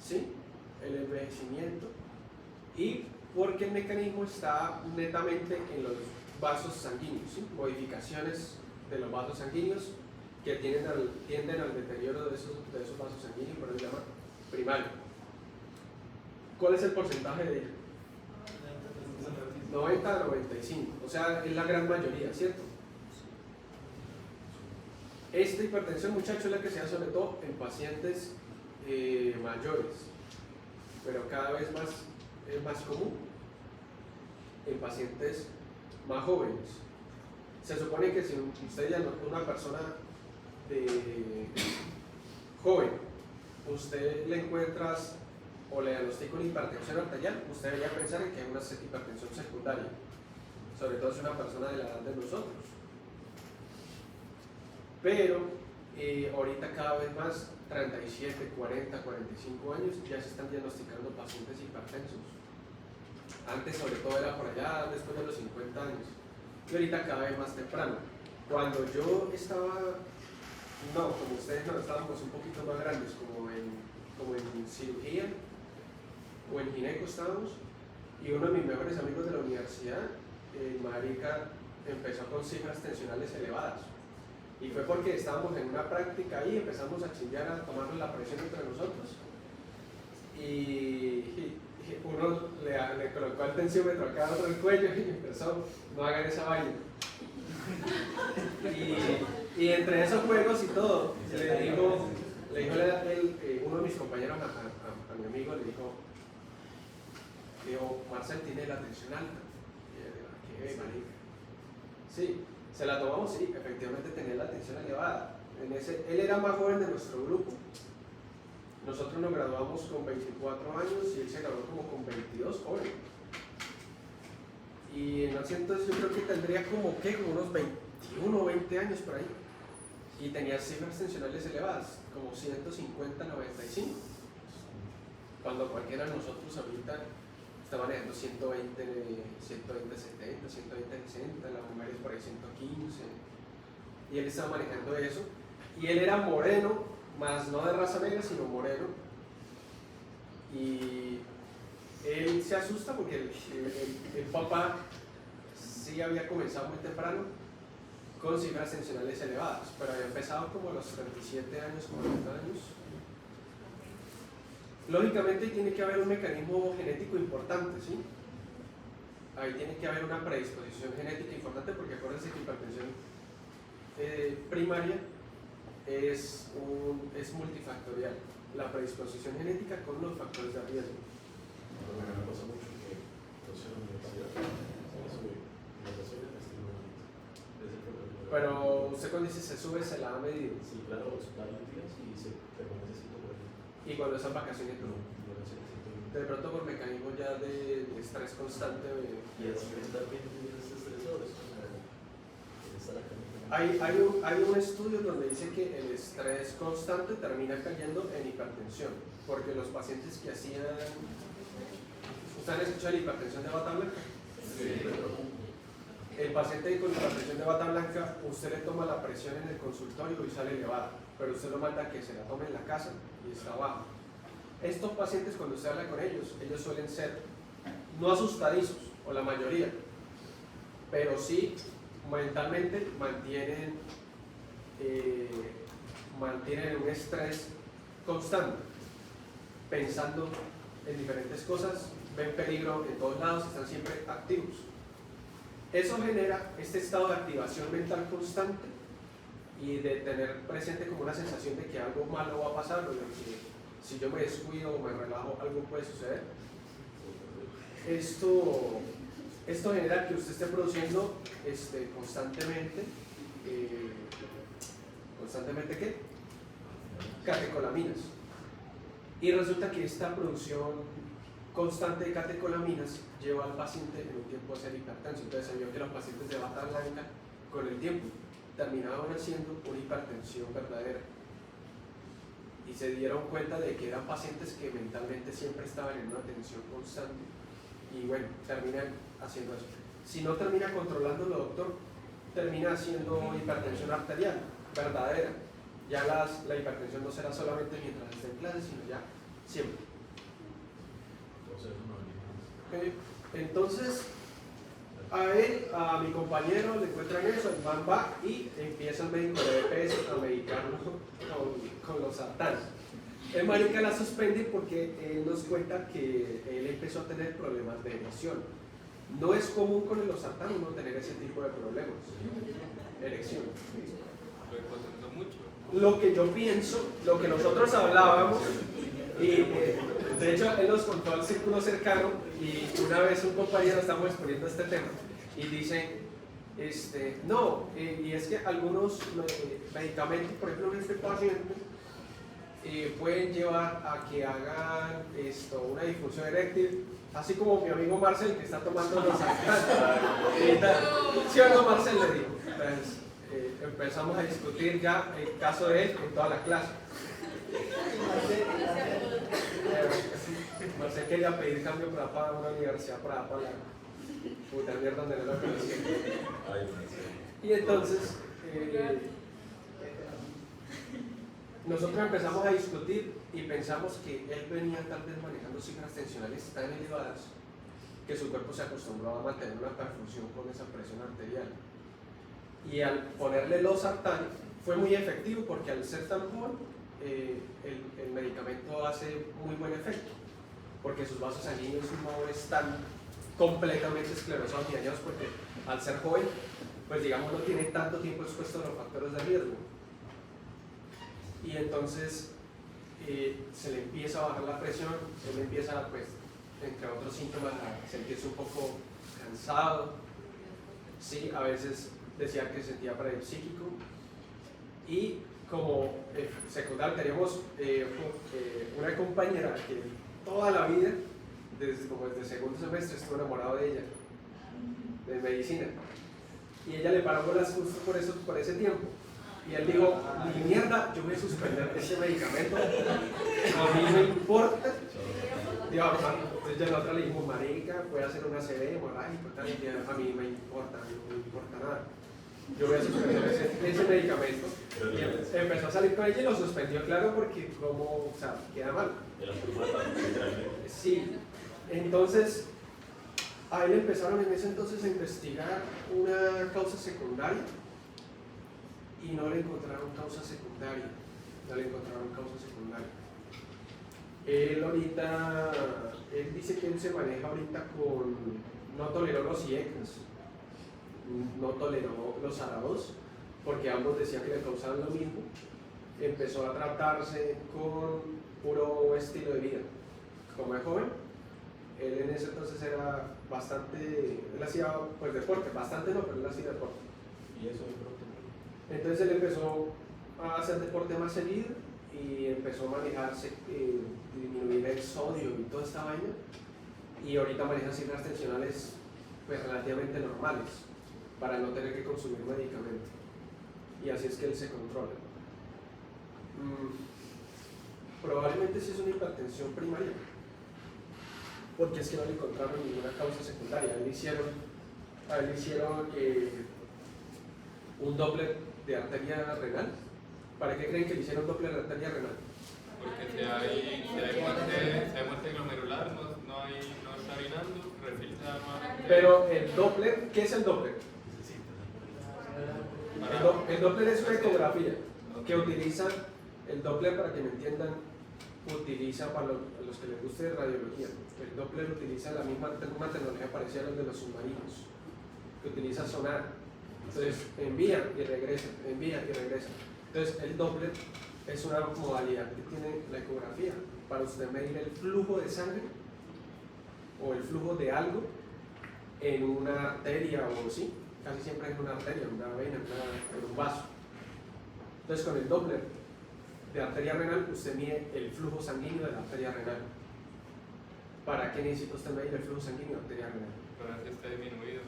¿sí? El envejecimiento, y porque el mecanismo está netamente en los vasos sanguíneos, ¿sí? Modificaciones de los vasos sanguíneos que tienden al deterioro de esos vasos sanguíneos, por eso se llama primario. ¿Cuál es el porcentaje de ella? 90 a 95, o sea, es la gran mayoría, ¿cierto? Esta hipertensión, muchachos, es la que se da sobre todo en pacientes mayores, pero cada vez más es más común en pacientes más jóvenes. Se supone que si usted ya una persona joven, usted le encuentras o le diagnostica una hipertensión arterial, usted debería pensar en que es una hipertensión secundaria, sobre todo si es una persona de la edad de nosotros. Pero ahorita cada vez más, 37, 40, 45 años, ya se están diagnosticando pacientes hipertensos. Antes sobre todo era por allá después de los 50 años, y ahorita cada vez más temprano. Cuando yo estaba, como ustedes no, estábamos un poquito más grandes, como en cirugía o en gineco estábamos, y uno de mis mejores amigos de la universidad, marica, empezó con cifras tensionales elevadas. Y fue porque estábamos en una práctica ahí, empezamos a chillar, a tomarnos la presión entre nosotros. Y uno le colocó el tensiómetro acá dentro del cuello y empezó, no hagan esa vaina. Y entre esos juegos y todo, le dijo uno de mis compañeros a mi amigo, le dijo, Marcel tiene la tensión alta. Y yo digo, ¿qué, marica? Sí, se la tomamos, sí, efectivamente tenía la tensión elevada. Él era más joven de nuestro grupo. Nosotros nos graduamos con 24 años y él se graduó como con 22, joven. Y en ese entonces yo creo que tendría como unos 21 o 20 años por ahí. Y tenía cifras tensionales elevadas, como 150, 95. Cuando cualquiera de nosotros ahorita está manejando 120, 70, 120, 60, las mujeres por ahí 115. Y él estaba manejando eso. Y él era moreno, más no de raza negra, sino moreno. Y él se asusta porque el papá sí había comenzado muy temprano con cifras tensionales elevadas, pero había empezado como a los 37 años, 40 años. Lógicamente tiene que haber un mecanismo genético importante, ¿sí? Ahí tiene que haber una predisposición genética importante, porque acuérdense que hipertensión primaria es multifactorial, la predisposición genética con los factores de riesgo. Me pasa mucho que entonces en la universidad pero usted cuando dice se sube, se la ha medido. Sí, claro, varios días y pero necesito por ejemplo. Y cuando esas vacaciones no. No necesito. De pronto por mecanismo ya de estrés constante. Y así estar bien estresores, estar acá. Hay un estudio donde dice que el estrés constante termina cayendo en hipertensión, porque los pacientes que hacían... ¿Ustedes han escuchado la hipertensión de bata blanca? Sí. El paciente con hipertensión de bata blanca, usted le toma la presión en el consultorio y sale elevada, pero usted lo manda a que se la tome en la casa y está baja. Estos pacientes, cuando usted habla con ellos suelen ser no asustadizos, o la mayoría, pero sí mentalmente mantienen un estrés constante, pensando en diferentes cosas, ven peligro en todos lados, están siempre activos. Eso genera este estado de activación mental constante y de tener presente como una sensación de que algo malo va a pasar, o de que si yo me descuido o me relajo, algo puede suceder. Esto genera que usted esté produciendo constantemente, ¿qué? Catecolaminas. Y resulta que esta producción constante de catecolaminas lleva al paciente en un tiempo a ser hipertenso. Entonces se vio que los pacientes de bata blanca con el tiempo terminaban haciendo una hipertensión verdadera. Y se dieron cuenta de que eran pacientes que mentalmente siempre estaban en una tensión constante. Y bueno, terminan haciendo eso. Si no termina controlándolo, doctor, termina haciendo hipertensión arterial verdadera. Ya la hipertensión no será solamente mientras esté en clase, sino ya siempre. Entonces, a mi compañero le encuentran eso, el man va y empieza el médico de EPS a medicarlo con los sartán. El marica la suspende porque él nos cuenta que él empezó a tener problemas de erección. No es común con el losartán uno tener ese tipo de problemas. Erección. Lo encontrando mucho. Lo que yo pienso, lo que nosotros hablábamos, y de hecho él nos contó al círculo cercano, y una vez un compañero estamos exponiendo este tema y dice, y es que algunos medicamentos, por ejemplo en este paciente, pueden llevar a que hagan una disfunción eréctil, así como mi amigo Marcel que está tomando los ¿sí o no, Marcel? Le digo. Entonces, empezamos a discutir ya el caso de él en toda la clase. Marcel quería pedir cambio para una universidad para la puta mierda donde no lo conocía. Y entonces nosotros empezamos a discutir y pensamos que él venía tal vez manejando cifras tensionales tan elevadas que su cuerpo se acostumbró a mantener una perfusión con esa presión arterial. Y al ponerle losartán fue muy efectivo porque al ser tan joven el medicamento hace muy buen efecto, porque sus vasos sanguíneos no están completamente esclerosados ni dañados, porque al ser joven pues digamos no tiene tanto tiempo expuesto a los factores de riesgo. Y entonces se le empieza a bajar la presión, se le empieza, pues, entre otros síntomas, a sentirse un poco cansado, sí, a veces decía que sentía parapsíquico. Y como secundario teníamos una compañera que toda la vida, como desde segundo semestre, estuvo enamorado de ella, de medicina. Y ella le paró bolas justo por ese tiempo. Y él dijo, ni mierda, yo voy a suspender ese medicamento, a mí no importa. Digo, entonces ya la otra le dijimos, marica, puede hacer una CV hemorrágico, tal, y a mí no me importa nada. Yo voy a suspender ese medicamento. Y empezó a salir con ella y lo suspendió, claro, porque como, o sea, queda mal. Era por mata, literalmente. Sí, entonces a él empezaron en ese entonces a investigar una causa secundaria y no le encontraron causa secundaria. Él ahorita, él dice que él se maneja ahorita con, no toleró los IECAS, no toleró los ARA2, porque ambos decían que le causaban lo mismo. Empezó a tratarse con puro estilo de vida. Como es joven, él en ese entonces era bastante, él hacía pues deporte, bastante no, pero él hacía deporte. Y eso de pronto. Entonces él empezó a hacer deporte más seguido y empezó a manejarse, disminuir el sodio y toda esta vaina, y ahorita maneja cifras tensionales pues relativamente normales para no tener que consumir medicamento, y así es que él se controla. Probablemente sí es una hipertensión primaria, porque es que no le encontraron ninguna causa secundaria. A él le hicieron un Doppler de arteria renal. ¿Para qué creen que le hicieron Doppler de arteria renal? Porque si hay muerte glomerular, no está orinando, refiltra nuevamente. Pero el Doppler, ¿qué es el Doppler? El Doppler es una ecografía que utiliza, el Doppler, para que me entiendan, utiliza, para los que les guste radiología, el Doppler utiliza la misma tecnología parecida a la de los submarinos, que utiliza sonar. Entonces envía y regresa. Entonces el Doppler es una modalidad que tiene la ecografía para usted medir el flujo de sangre o el flujo de algo en una arteria, o sí, casi siempre en una arteria, en una vena, en un vaso. Entonces con el Doppler de arteria renal usted mide el flujo sanguíneo de la arteria renal. ¿Para qué necesita usted medir el flujo sanguíneo de la arteria renal? Para ver si está disminuido.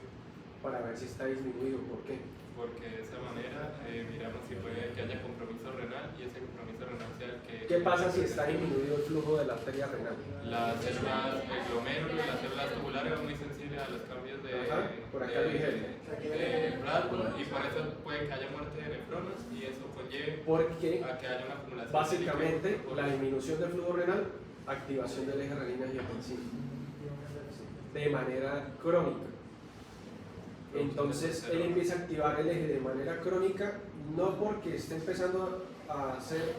Para ver si está disminuido. ¿Por qué? Porque de esa manera miramos si puede que haya compromiso renal, y ese compromiso renal sea el que... ¿Qué pasa si está disminuido el flujo de la arteria renal? Las células, el glomérulo, las células tubulares son muy sensibles a los cambios de por acá lo dijeron. plasma, y por eso puede que haya muerte de nefronas, y eso conlleve Porque a que haya una acumulación. básicamente de líquido. la disminución del flujo renal, activación del eje renina-angiotensina de manera crónica. Entonces él empieza a activar el eje de manera crónica, no porque esté empezando a hacer,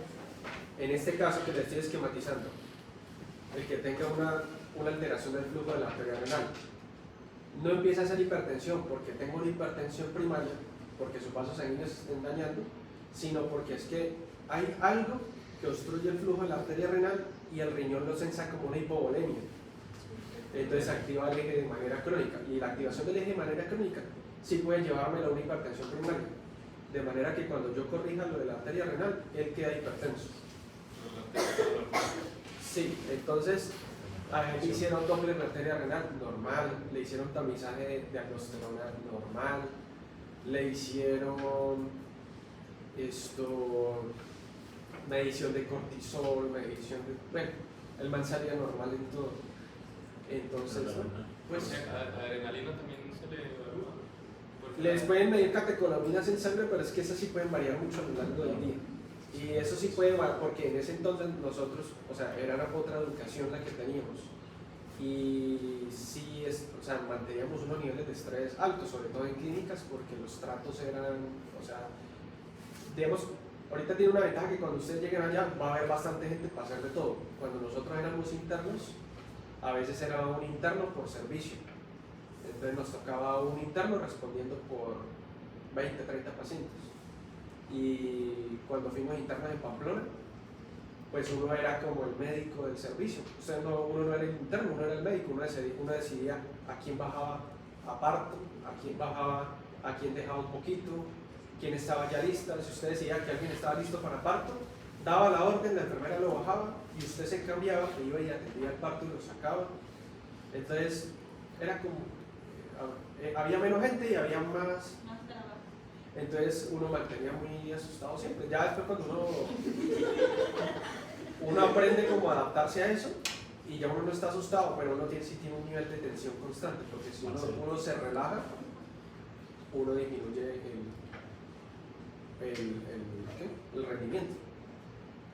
en este caso que le estoy esquematizando, el que tenga una alteración del flujo de la arteria renal. No empieza a hacer hipertensión porque tengo una hipertensión primaria, porque sus vasos sanguíneos se estén dañando, sino porque es que hay algo que obstruye el flujo de la arteria renal y el riñón lo sensa como una hipovolemia. Entonces activa el eje de manera crónica, y la activación del eje de manera crónica sí puede llevarme a una hipertensión primaria, de manera que cuando yo corrija lo de la arteria renal, él queda hipertenso. Sí, entonces a él le hicieron Doppler de arteria renal normal, le hicieron tamizaje de aldosterona normal, le hicieron medición de cortisol, medición de, bueno, el man salía normal en todo. Entonces, pues La adrenalina también se le evalúa. les pueden medir catecolaminas en sangre, pero es que esas sí pueden variar mucho a lo largo del día. Y eso sí puede variar porque en ese entonces nosotros, o sea, era otra educación la que teníamos. Y sí, o sea, manteníamos unos niveles de estrés altos, sobre todo en clínicas, porque los tratos eran, o sea, digamos, ahorita tiene una ventaja que cuando ustedes lleguen allá va a haber bastante gente para hacer de todo. Cuando nosotros éramos internos, a veces era un interno por servicio, entonces nos tocaba un interno respondiendo 20, 30 pacientes. Y cuando fuimos internos en Pamplona, pues uno era como el médico del servicio. O sea, uno no era el interno, uno era el médico, uno decidía a quién bajaba a parto, a quién bajaba, a quién dejaba un poquito, quién estaba ya lista. Si usted decía que alguien estaba listo para parto, daba la orden, la enfermera lo bajaba y usted se cambiaba, e iba y atendía el parto y lo sacaba. Entonces, era como, había menos gente y había más. Más trabajo. Entonces uno mantenía muy asustado siempre. Ya después cuando uno aprende como a adaptarse a eso y ya uno no está asustado, pero uno sí tiene un nivel de tensión constante, porque si uno se relaja, uno disminuye el rendimiento.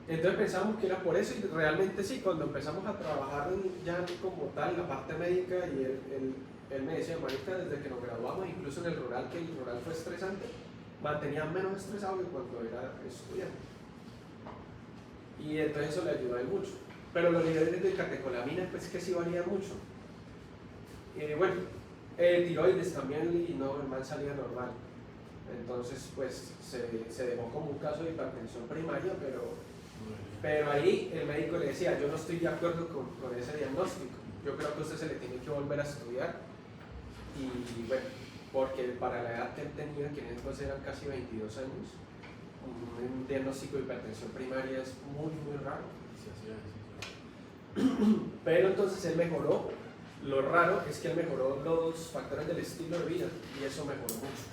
Entonces pensamos que era por eso y realmente sí, cuando empezamos a trabajar ya como tal la parte médica y él me decía, marica, desde que nos graduamos, incluso en el rural, que el rural fue estresante, mantenía menos estresado que cuando era estudiante. Y entonces eso le ayudó a él mucho. Pero los niveles de catecolamina, pues que sí varían mucho. Bueno, tiroides también, y no, el man salía normal. Entonces, pues se dejó como un caso de hipertensión primaria, pero ahí el médico le decía, yo no estoy de acuerdo con ese diagnóstico. Yo creo que a usted se le tiene que volver a estudiar. Y bueno, porque para la edad que él tenía, que entonces eran casi 22 años, un diagnóstico de hipertensión primaria es muy, muy raro. Pero entonces él mejoró. Lo raro es que él mejoró los factores del estilo de vida y eso mejoró mucho.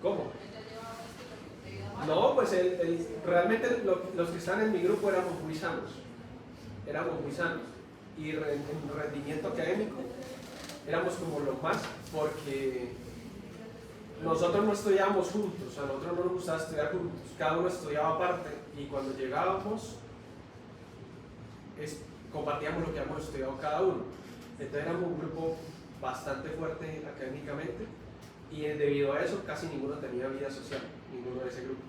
¿Cómo? No, pues realmente los que están en mi grupo éramos muy sanos. Y en rendimiento académico éramos como los más, porque nosotros no estudiábamos juntos, a nosotros no nos gustaba estudiar juntos, cada uno estudiaba aparte y cuando llegábamos compartíamos lo que habíamos estudiado cada uno. Entonces éramos un grupo bastante fuerte académicamente y debido a eso casi ninguno tenía vida social, ninguno de ese grupo.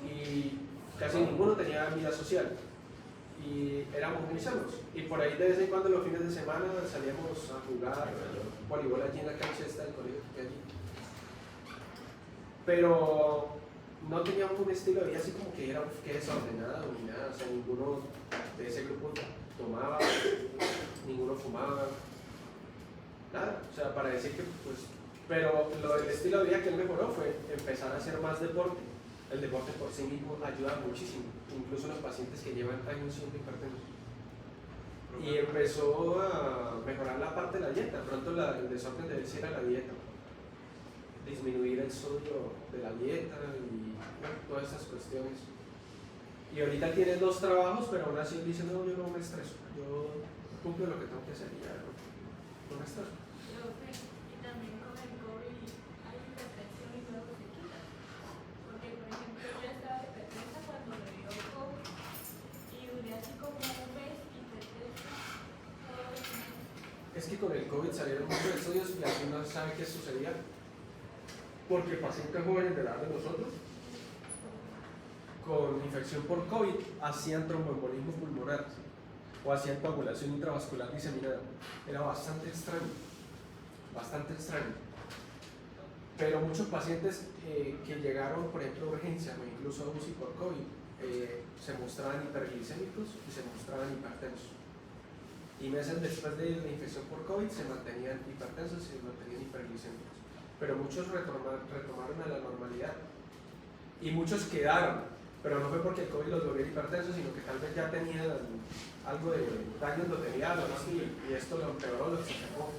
Y casi ninguno tenía vida social. Y éramos muy sanos. Y por ahí de vez en cuando los fines de semana salíamos a jugar voleibol allí en la cancha esta del colegio que hay allí. Pero no teníamos un estilo de vida así como que era desordenado ni nada. O sea, ninguno de ese grupo tomaba, ninguno fumaba, nada. O sea, para decir que pues... Pero el estilo de vida que él mejoró fue empezar a hacer más deporte. El deporte por sí mismo ayuda muchísimo, incluso los pacientes que llevan años siendo hipertensos. Y empezó a mejorar la parte de la dieta. Pronto el desorden de él sí era la dieta, disminuir el sodio de la dieta y bueno, todas esas cuestiones. Y ahorita tiene 2 trabajos, pero aún así él dice, no, yo no me estreso, yo cumplo lo que tengo que hacer y ya no me estreso. Y también con el COVID hay hipertensión y luego se quita. Porque, por ejemplo, yo estaba hipertensa cuando me dio COVID y duré así como un mes hipertensa. Es que con el COVID salieron muchos estudios y aquí no se sabe qué sucedía. Porque pacientes jóvenes de la edad de nosotros, con infección por COVID, hacían tromboembolismo pulmonar o hacían coagulación intravascular diseminada. Era bastante extraño. Pero muchos pacientes que llegaron, por ejemplo, a urgencias o incluso a UCI por COVID, se mostraban hiperglicémicos y se mostraban hipertensos. Y meses después de la infección por COVID se mantenían hipertensos y se mantenían hiperglicémicos. Pero muchos retomaron a la normalidad. Y muchos quedaron, pero no fue porque el COVID los volviera hipertensos, sino que tal vez ya tenían algo de daño endotelial o algo así, y esto lo empeoró, lo exacerbó.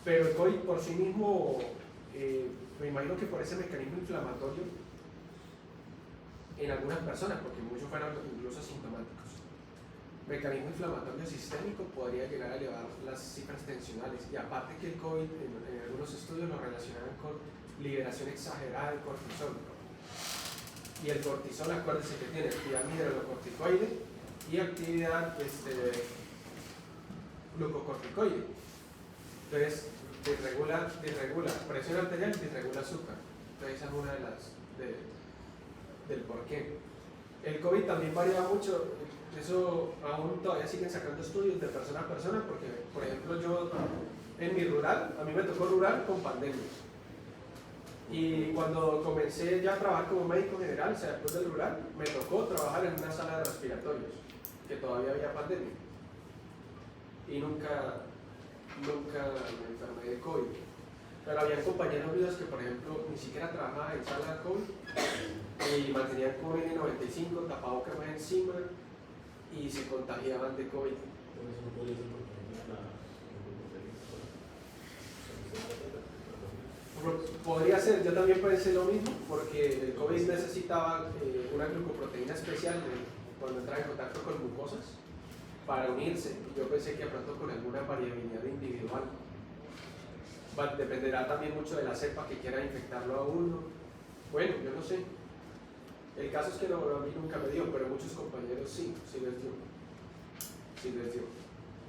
Pero el COVID por sí mismo, me imagino que por ese mecanismo inflamatorio en algunas personas, porque muchos fueron incluso asintomáticos. Mecanismo inflamatorio sistémico podría llegar a elevar las cifras tensionales, y aparte que el COVID en algunos estudios lo relacionaban con liberación exagerada de cortisol. Y el cortisol, acuérdense que tiene actividad mineralocorticoide y actividad glucocorticoide. Entonces, desregula presión arterial y desregula azúcar. Entonces, esa es una de las del por qué. El COVID también varía mucho. Eso aún todavía siguen sacando estudios de persona a persona, porque, por ejemplo, yo en mi rural, a mí me tocó rural con pandemia. Y cuando comencé ya a trabajar como médico general, o sea, después del rural, me tocó trabajar en una sala de respiratorios, que todavía había pandemia. Y nunca me enfermé de COVID. Pero había compañeros míos que, por ejemplo, ni siquiera trabajaban en sala de COVID y mantenían COVID-95, tapabocas encima y se contagiaban de COVID. Entonces no podría ser porque Podría ser, yo también pensé lo mismo, porque el COVID necesitaba una glucoproteína especial cuando entraba en contacto con glucosas para unirse. Yo pensé que de pronto con alguna variabilidad individual. Dependerá también mucho de la cepa que quiera infectarlo a uno. Bueno, yo no sé. El caso es que no, a mí nunca me dio, pero muchos compañeros sí les dio. Sí les dio.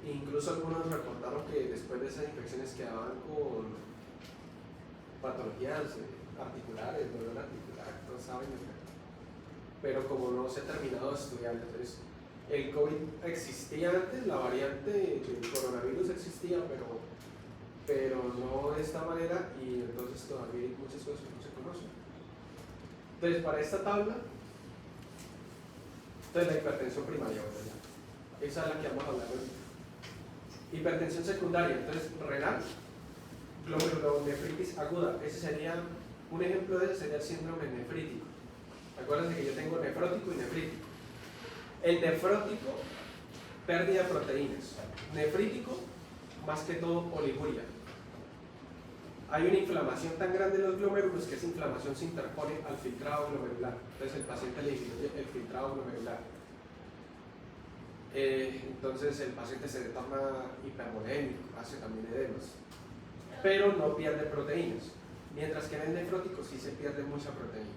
Incluso algunos reportaron que después de esas infecciones quedaban con patologías articulares, dolor articular, toda esa vaina. Pero como no se ha terminado de estudiar, entonces el COVID existía antes, la variante del coronavirus existía, pero no de esta manera, y entonces todavía hay muchas cosas que no se conocen. Entonces, para esta tabla, entonces la hipertensión primaria, ¿verdad? Esa es la que vamos a hablar hoy. Hipertensión secundaria, entonces renal, glomerulonefritis aguda. Ese sería, un ejemplo de eso sería el síndrome nefrítico. Acuérdense que yo tengo nefrótico y nefrítico. El nefrótico, pérdida de proteínas. Nefrítico, más que todo oliguria. Hay una inflamación tan grande en los glomérulos que esa inflamación se interpone al filtrado glomerular. Entonces el paciente le disminuye el filtrado glomerular. Entonces el paciente se torna hipervolémico, hace también edemas, pero no pierde proteínas, mientras que en el nefrótico sí se pierde mucha proteína.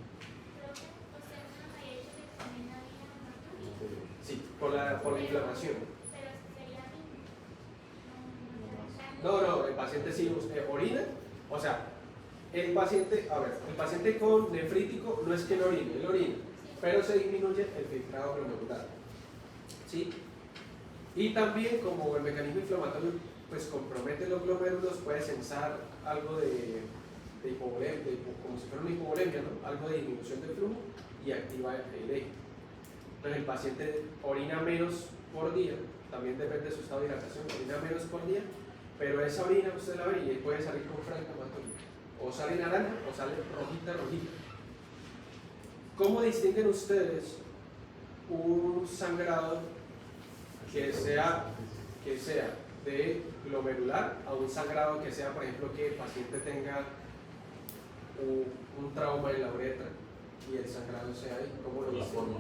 Sí, por la inflamación. No, el paciente sí orina, o sea, el paciente con nefrítico no es que no orine, él orina, pero se disminuye el filtrado glomerular. ¿Sí? Y también, como el mecanismo inflamatorio pues compromete los glomérulos, puede sensar algo de hipovolemia, como si fuera una hipovolemia, ¿no? Algo de disminución del flujo y activa el eje. Entonces el paciente orina menos por día, también depende de su estado de hidratación, orina menos por día, pero esa orina usted la ve y puede salir con franca hematología, o sale naranja o sale rojita. ¿Cómo distinguen ustedes un sangrado que sea de glomerular a un sangrado que sea, por ejemplo, que el paciente tenga un trauma en la uretra y el sangrado sea ahí? ¿Cómo lo distinguen?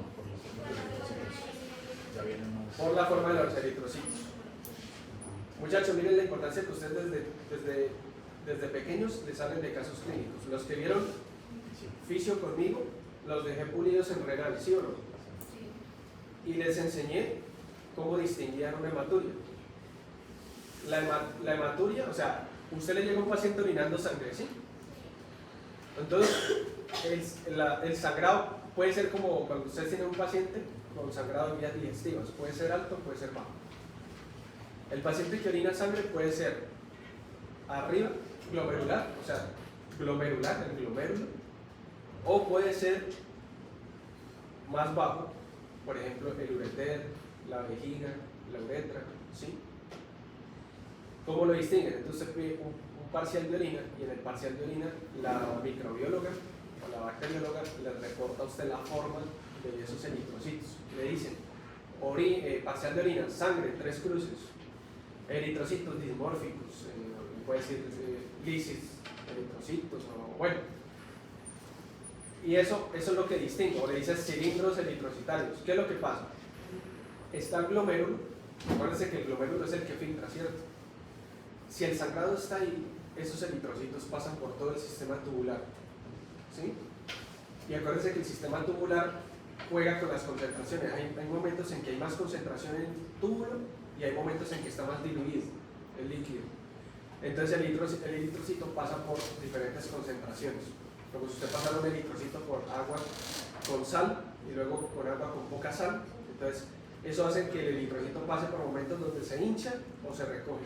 Por la forma de los eritrocitos. Muchachos, miren la importancia que ustedes desde pequeños les salen de casos clínicos. Los que vieron fisio conmigo, los dejé pulidos en renal, ¿sí o no? Y les enseñé cómo distinguían una hematuria. La hematuria, o sea, usted le llega a un paciente orinando sangre, ¿sí? Entonces, el sangrado puede ser como cuando usted tiene un paciente con sangrado en vías digestivas, puede ser alto, puede ser bajo. El paciente que orina sangre puede ser arriba, glomerular, o sea, glomerular, el glomérulo, o puede ser más bajo, por ejemplo, el ureter, la vejiga, la uretra, ¿sí? ¿Cómo lo distinguen? Entonces usted pide un parcial de orina y en el parcial de orina la microbióloga o la bacterióloga le reporta a usted la forma de esos eritrocitos. Le dicen, parcial de orina, sangre, 3 cruces, eritrocitos dismórficos, puede decir lisis, eritrocitos, o bueno. Y eso es lo que distingue, o le dice cilindros eritrocitarios. ¿Qué es lo que pasa? Está el glomérulo, acuérdense que el glomérulo es el que filtra, ¿cierto? Si el sangrado está ahí, esos eritrocitos pasan por todo el sistema tubular, ¿sí? Y acuérdense que el sistema tubular juega con las concentraciones. Hay momentos en que hay más concentración en túbulo y hay momentos en que está más diluido el líquido. Entonces el eritrocito pasa por diferentes concentraciones. Como si usted pasara un eritrocito por agua con sal y luego con agua con poca sal, entonces Eso hace que el eritrocito pase por momentos donde se hincha o se recoge,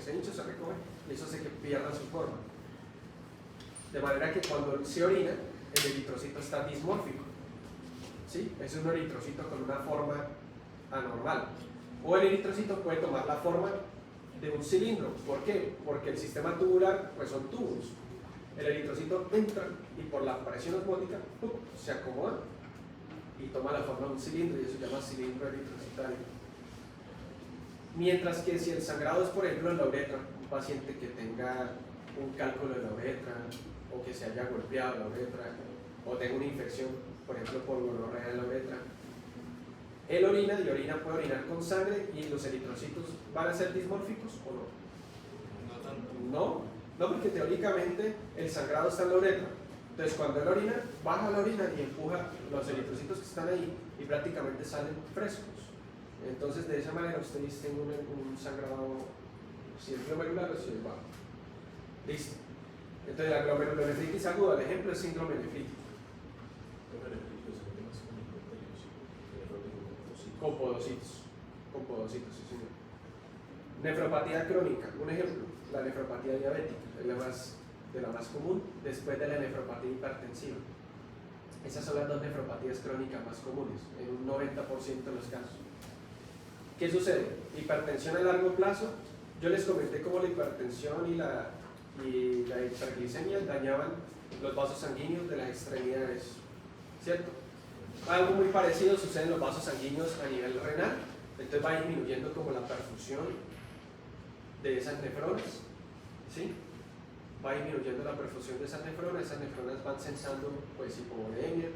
y eso hace que pierda su forma. De manera que cuando se orina, el eritrocito está dismórfico. ¿Sí? Es un eritrocito con una forma anormal. O el eritrocito puede tomar la forma de un cilindro. ¿Por qué? Porque el sistema tubular pues son tubos. El eritrocito entra y por la presión osmótica se acomoda y toma la forma de un cilindro, y eso se llama cilindro eritrocitario. Mientras que si el sangrado es, por ejemplo, en la uretra, un paciente que tenga un cálculo en la uretra o que se haya golpeado la uretra o tenga una infección, por ejemplo, por gonorrea en la uretra, él orina y orina, puede orinar con sangre, y los eritrocitos van a ser dismórficos o no. No tanto. No, porque teóricamente el sangrado está en la uretra. Entonces cuando él orina, baja la orina y empuja los eritrocitos que están ahí y prácticamente salen frescos. Entonces de esa manera usted distingue un sangrado, si es glomerular o si es bajo. Listo. Entonces la glomerulonefritis aguda, el ejemplo es síndrome nefrítico. Con podocitos, sí señor. Nefropatía crónica, un ejemplo, la nefropatía diabética, es de la más común, después de la nefropatía hipertensiva. Esas son las dos nefropatías crónicas más comunes, en un 90% de los casos. ¿Qué sucede? Hipertensión a largo plazo. Yo les comenté cómo la hipertensión y la hiperglicemia dañaban los vasos sanguíneos de las extremidades, ¿cierto? Algo muy parecido sucede en los vasos sanguíneos a nivel renal. Entonces va disminuyendo como la perfusión de esas nefronas, ¿sí? Va disminuyendo la perfusión de esas nefronas van sensando pues hipovolemia,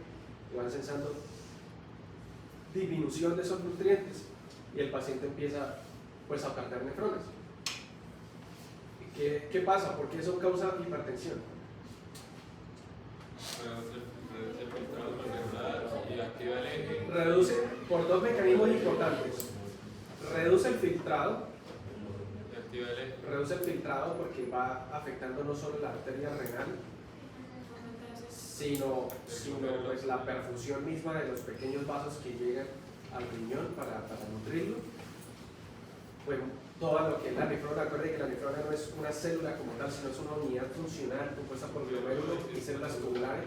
y van sensando disminución de esos nutrientes, y el paciente empieza pues a perder nefronas. ¿Qué pasa? ¿Por qué eso causa hipertensión? Reduce el filtrado glomerular y activa el eje. Reduce por dos mecanismos importantes. Reduce el filtrado. Y activa el eje. Reduce el filtrado porque va afectando no solo la arteria renal, sino pues, la perfusión misma de los pequeños vasos que llegan al riñón para nutrirlo. Bueno, todo lo que es la nefrona, acuérdense que la nefrona no es una célula como tal, sino es una unidad funcional compuesta por glomérulos y células tubulares.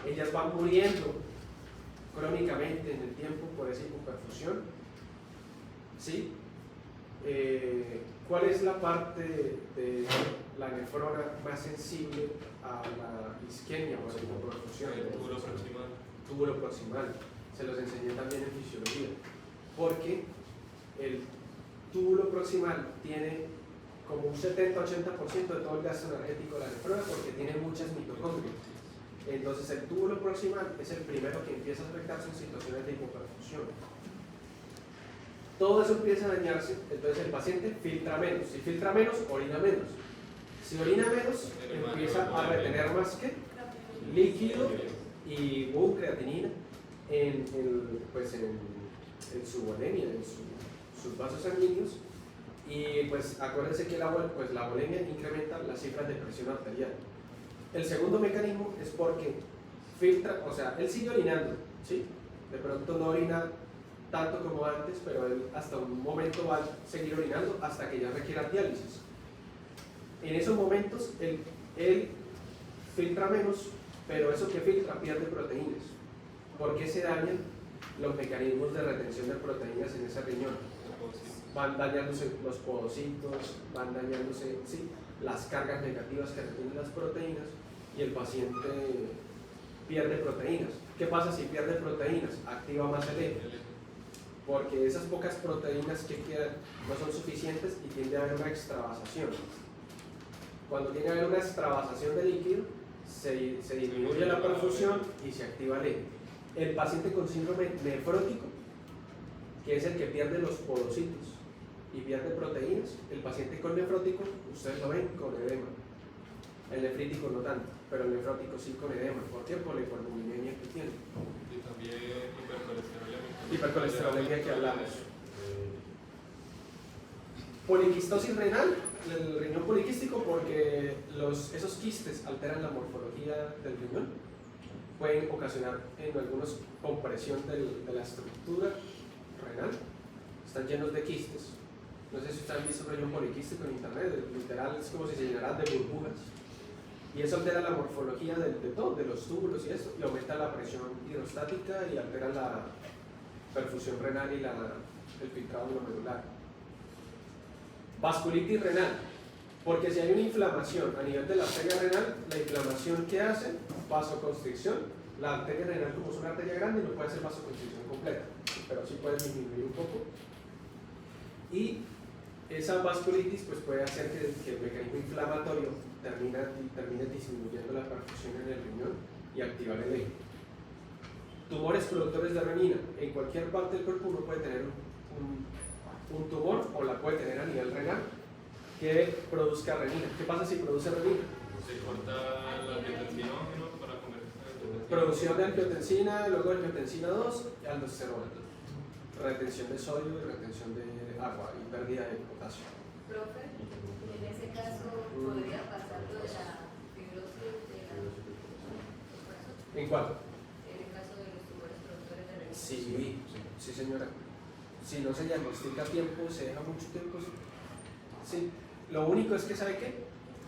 Ellas van muriendo crónicamente en el tiempo por esa hipoperfusión. ¿Sí? ¿Cuál es la parte de la nefrona más sensible a la isquemia o a la hipoperfusión? El túbulo proximal. Túbulo proximal. Se los enseñé también en fisiología. Porque el túbulo proximal tiene como un 70-80% de todo el gasto energético de la nefrona, porque tiene muchas mitocondrias. Entonces el túbulo proximal es el primero que empieza a afectarse en situaciones de hipoperfusión. Todo eso empieza a dañarse, entonces el paciente filtra menos. Si filtra menos, orina menos. Si orina menos, empieza a retener más que líquido y creatinina en su volemia, en sus vasos sanguíneos. Y pues acuérdense que la volemia incrementa las cifras de presión arterial. El segundo mecanismo es porque filtra, o sea, él sigue orinando, ¿sí? De pronto no orina tanto como antes, pero él hasta un momento va a seguir orinando hasta que ya requiera diálisis. En esos momentos él filtra menos, pero eso que filtra pierde proteínas. ¿Por qué se dañan los mecanismos de retención de proteínas en ese riñón? Van dañándose los podocitos, van dañándose, ¿sí?, las cargas negativas que retienen las proteínas, y el paciente pierde proteínas. ¿Qué pasa si pierde proteínas? Activa más el eje, porque esas pocas proteínas que quedan no son suficientes y tiende a haber una extravasación. Cuando tiene a haber una extravasación de líquido, se disminuye la perfusión y se activa el eje. El paciente con síndrome nefrótico, que es el que pierde los podocitos y pierde proteínas, el paciente con nefrótico, ustedes lo ven con edema. El nefrítico no tanto, pero el nefrótico sí con edema. ¿Por qué? Por la hiperbuminemia que tiene. Y también hipercolesterolemia. Hipercolesterolemia que hablamos. Poliquistosis renal, el riñón poliquístico, porque esos quistes alteran la morfología del riñón, pueden ocasionar en algunos compresión de la estructura renal, están llenos de quistes. No sé si ustedes han visto relleno poliquístico en internet, literal es como si se llenaran de burbujas. Y eso altera la morfología de todo, de los túbulos y eso, y aumenta la presión hidrostática y altera la perfusión renal y el filtrado glomerular. Vasculitis renal, porque si hay una inflamación a nivel de la arteria renal, la inflamación que hace, vasoconstricción, la arteria renal como es una arteria grande no puede hacer vasoconstricción completa, pero sí puede disminuir un poco. Y esa vasculitis pues puede hacer que el mecanismo inflamatorio termine disminuyendo la perfusión en el riñón y activar el eje. Tumores productores de renina. En cualquier parte del cuerpo uno puede tener un tumor o la puede tener a nivel renal que produzca renina. ¿Qué pasa si produce renina? Se corta la angiotensinógeno para convertirse en angiotensina. Producción de angiotensina, luego angiotensina 2 y aldosterona. Retención de sodio y retención de agua y pérdida de potasio. Profe, en ese caso podría pasar lo de la fibrosis de la corazón. ¿En cuál? En el caso de los tumores productores de renina. Sí, señora. Si no se diagnostica a tiempo, se deja mucho tiempo. Sí. Lo único es que, ¿sabe qué?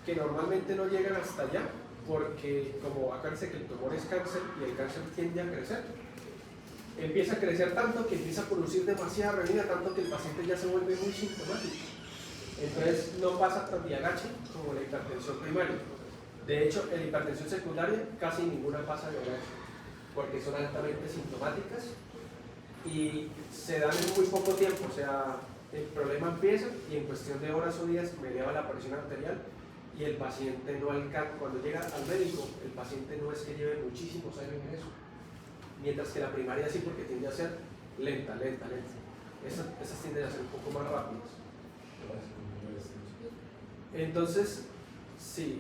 Que normalmente no llegan hasta allá, porque como acuérdense que el tumor es cáncer y el cáncer tiende a crecer. Empieza a crecer tanto que empieza a producir demasiada renina, tanto que el paciente ya se vuelve muy sintomático. Entonces no pasa tan de agache como la hipertensión primaria. De hecho, en la hipertensión secundaria casi ninguna pasa de agache, porque son altamente sintomáticas y se dan en muy poco tiempo. O sea, el problema empieza y en cuestión de horas o días me eleva la presión arterial y el paciente no alcanza. Cuando llega al médico, el paciente no es que lleve muchísimos años en eso. Mientras que la primaria sí, porque tiende a ser lenta. Esas tienden a ser un poco más rápidas. Entonces, sí,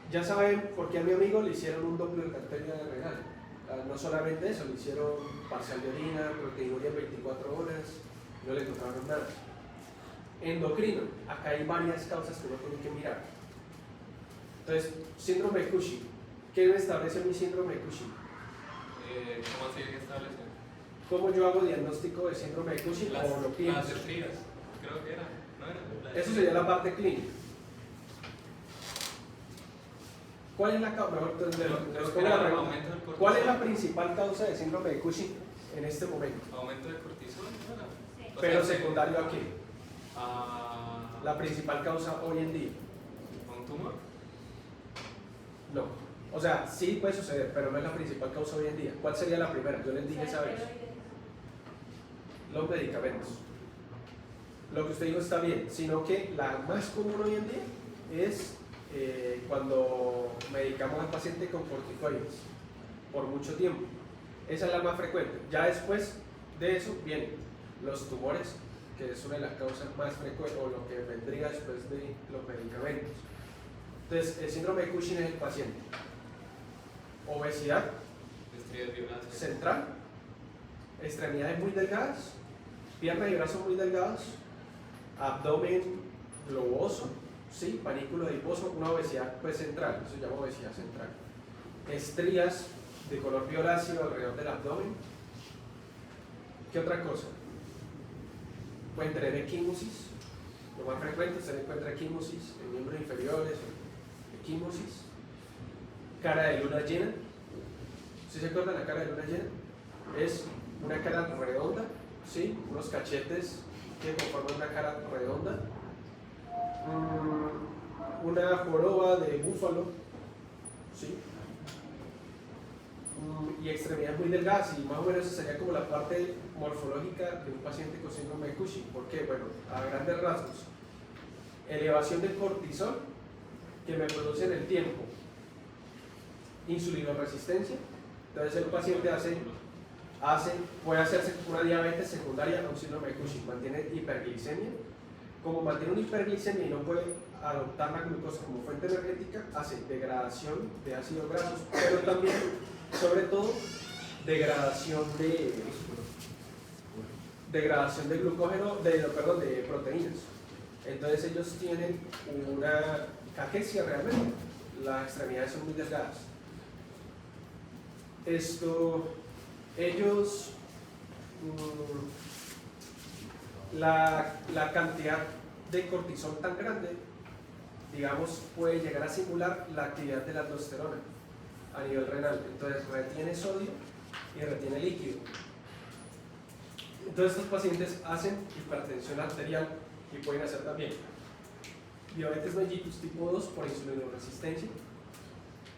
ya saben por qué a mi amigo le hicieron un doppler de arteria renal. No solamente eso, le hicieron parcial de orina, proteinuria en 24 horas, no le encontraron nada. Endocrino, acá hay varias causas que uno tiene que mirar. Entonces, síndrome de Cushing. ¿Qué me establece mi síndrome de Cushing? ¿Cómo así que establece? ¿Cómo yo hago diagnóstico de síndrome de Cushing o lo pienso? Las estrías, creo que era, ¿no era? Eso sería la parte clínica. ¿Cuál es la causa? ¿Cuál es la principal causa de síndrome de Cushing en este momento? Aumento de cortisol, ¿no era? Sí. O Pero sea, secundario a qué? a La principal causa hoy en día. un tumor. No. O sea, sí puede suceder, pero no es la principal causa hoy en día. ¿Cuál sería la primera? Yo les dije esa vez. Los medicamentos. Lo que usted dijo está bien, sino que la más común hoy en día es cuando medicamos al paciente con corticoides por mucho tiempo. Esa es la más frecuente. Ya después de eso vienen los tumores, que es una de las causas más frecuentes, o lo que vendría después de los medicamentos. Entonces, el síndrome de Cushing es el paciente. Obesidad Estrías violáceas. central, extremidades muy delgadas, piernas y brazos muy delgados, abdomen globoso, ¿sí? Panículo adiposo, una obesidad pues, central, eso se llama obesidad central. Estrías de color violáceo alrededor del abdomen. ¿Qué otra cosa? Pueden tener equimosis, lo más frecuente se encuentra equimosis en miembros inferiores, equimosis. Cara de luna llena. ¿Sí se acuerdan la cara de luna llena? Es una cara redonda, ¿sí? Unos cachetes que conforman una cara redonda. Una joroba de búfalo, ¿sí? Y extremidades muy delgadas, y más o menos esa sería como la parte morfológica de un paciente con síndrome de Cushing. ¿Por qué? Bueno, a grandes rasgos, elevación de cortisol que me produce en el tiempo insulinoresistencia. Entonces el paciente puede hacerse una diabetes secundaria a un síndrome de Cushing, mantiene hiperglicemia. Como mantiene una hiperglicemia y no puede adoptar la glucosa como fuente energética, hace degradación de ácidos grasos, pero también, sobre todo, degradación de glucógeno, de proteínas. Entonces ellos tienen una caquexia realmente, las extremidades son muy delgadas. Ellos la cantidad de cortisol tan grande, digamos, puede llegar a simular la actividad de la aldosterona a nivel renal. Entonces retiene sodio y retiene líquido. Entonces estos pacientes hacen hipertensión arterial y pueden hacer también diabetes mellitus tipo 2 por insulinoresistencia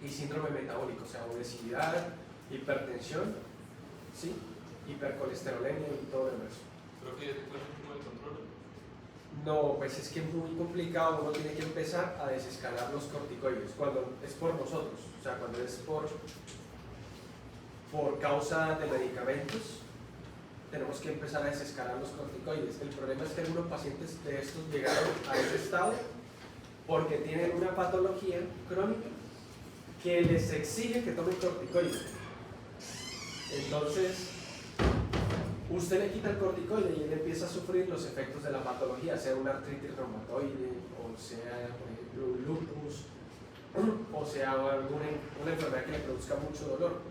y síndrome metabólico, o sea, obesidad, hipertensión, ¿sí? Hipercolesterolemia y todo lo demás. Creo que ya se puede como el control. No, pues es que es muy complicado, uno tiene que empezar a desescalar los corticoides cuando es por nosotros, o sea, cuando es por causa de medicamentos, tenemos que empezar a desescalar los corticoides. El problema es que algunos pacientes de estos llegaron a ese estado porque tienen una patología crónica que les exige que tomen corticoides. Entonces, usted le quita el corticoide y él empieza a sufrir los efectos de la patología, sea una artritis reumatoide, o sea, por ejemplo, un lupus, o sea, una enfermedad que le produzca mucho dolor.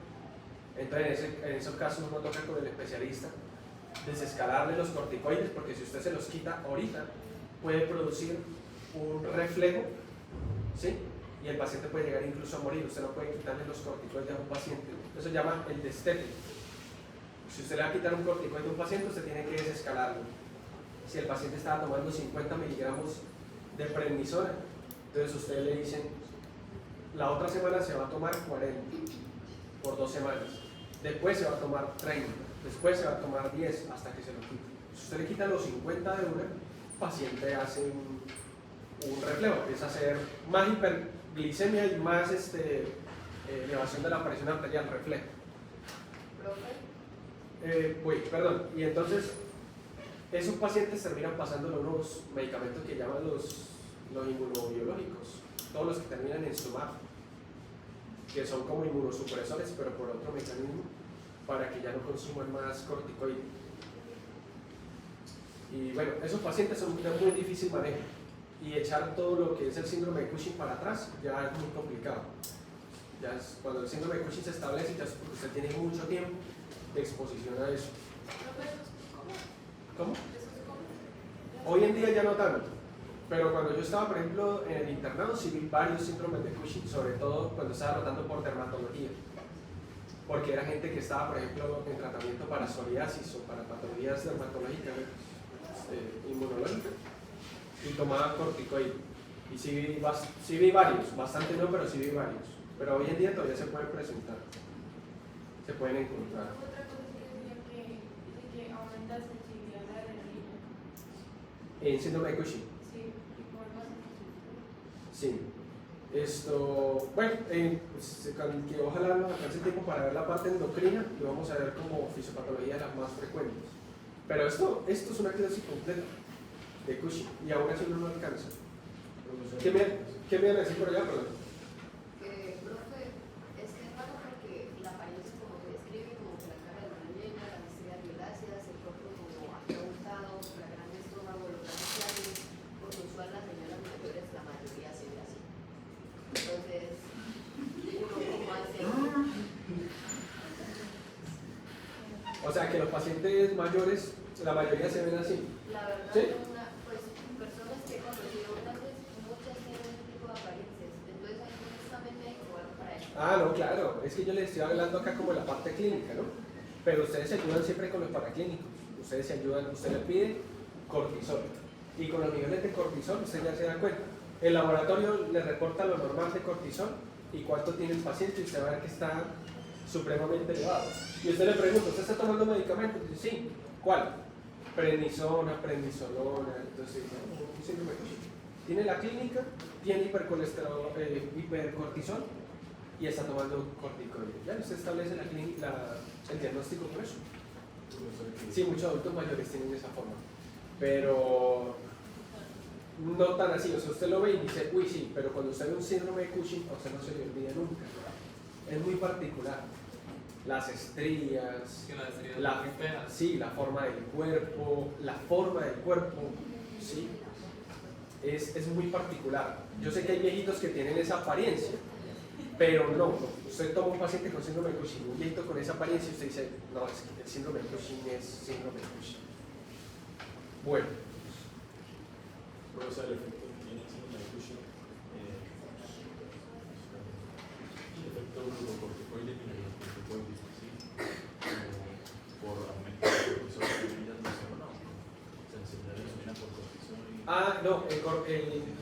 Entonces, en esos casos uno toca con el especialista desescalarle los corticoides, porque si usted se los quita ahorita, puede producir un reflejo, ¿sí? Y el paciente puede llegar incluso a morir. Usted no puede quitarle los corticoides a un paciente. Eso se llama el destete. Si usted le va a quitar un corticoide a un paciente, usted tiene que desescalarlo. Si el paciente estaba tomando 50 miligramos de prednisona, entonces usted le dice, la otra semana se va a tomar 40 por 2 semanas, después se va a tomar 30, después se va a tomar 10 hasta que se lo quite. Si usted le quita los 50 de una, el paciente hace un reflejo, empieza a hacer más hiperglicemia y más elevación de la presión arterial, reflejo. Perdón, y entonces esos pacientes terminan pasándole unos medicamentos que llaman los inmunobiológicos, todos los que terminan en SUMAP, que son como inmunosupresores, pero por otro mecanismo, para que ya no consuman más corticoides. Y bueno, esos pacientes son de muy difícil manejo, y echar todo lo que es el síndrome de Cushing para atrás ya es muy complicado. Ya es, cuando el síndrome de Cushing se establece, ya es porque usted tiene mucho tiempo de exposición a eso. ¿Cómo? Hoy en día ya no tanto, pero cuando yo estaba, por ejemplo, en el internado, sí vi varios síndromes de Cushing, sobre todo cuando estaba rotando por dermatología, porque era gente que estaba, por ejemplo, en tratamiento para psoriasis o para patologías dermatológicas, inmunológicas, y tomaba corticoide. Y sí vi varios, bastante no, pero sí vi varios. Pero hoy en día todavía se pueden presentar, se pueden encontrar. Otra cosa que decía que aumenta la sensibilidad a la adrenalina. En síndrome de Cushing. Sí, y por más Sí. Bueno, pues, que ojalá nos alcance el tiempo para ver la parte endocrina y vamos a ver como fisiopatología las más frecuentes. Pero esto es una crisis completa de Cushing y aún así no alcanza. ¿Qué me iban a decir por allá? Perdón. Profe, es que es raro porque la apariencia como que describe como que la cara de una llena, las estrellas violáceas, el cuerpo como abultado, la gran estómago, los brazos grandes, por lo usual las señoras mayores la mayoría se ve así. Entonces, uno como hace... O sea que los pacientes mayores, la mayoría se ven así. La verdad, ¿Sí? pues personas que he conocido, muchas tienen ese tipo de apariencias. Entonces hay un examen médico o algo para eso. Ah, no, claro. Es que yo les estoy hablando acá como la parte clínica, ¿no? Pero ustedes se ayudan siempre con los paraclínicos. Ustedes se ayudan, usted le pide cortisol. Y con los niveles de cortisol usted ya se da cuenta. El laboratorio le reporta lo normal de cortisol y cuánto tiene el paciente y usted va a ver que está supremamente elevado. Y usted le pregunta, ¿usted está tomando medicamentos? Y dice, sí. ¿Cuál? Prednisona, prednisolona. Entonces, un síndrome de Cushing. Tiene la clínica, tiene hipercortisol y está tomando corticoides. Ya usted establece el diagnóstico por eso. Sí, muchos adultos mayores tienen esa forma, pero no tan así. O sea, usted lo ve y dice, uy, sí, pero cuando usted ve un síndrome de Cushing, a usted no se le olvida nunca. Es muy particular. Las estrías, Sí, las estrías son muy feas. sí, la forma del cuerpo, sí, es muy particular. Yo sé que hay viejitos que tienen esa apariencia, pero no. Usted toma un paciente con síndrome de Cushing, un viejito con esa apariencia y usted dice, no, es que el síndrome de Cushing es síndrome de Cushing. Bueno, Pero, o sea, el efecto que tiene el síndrome de Cushing, el efecto glucocorticoide y glucocorticoide, ¿sí? Por aumento de cortisol y de aldosterona, sensibilidad a la insulina por cortisol y... no,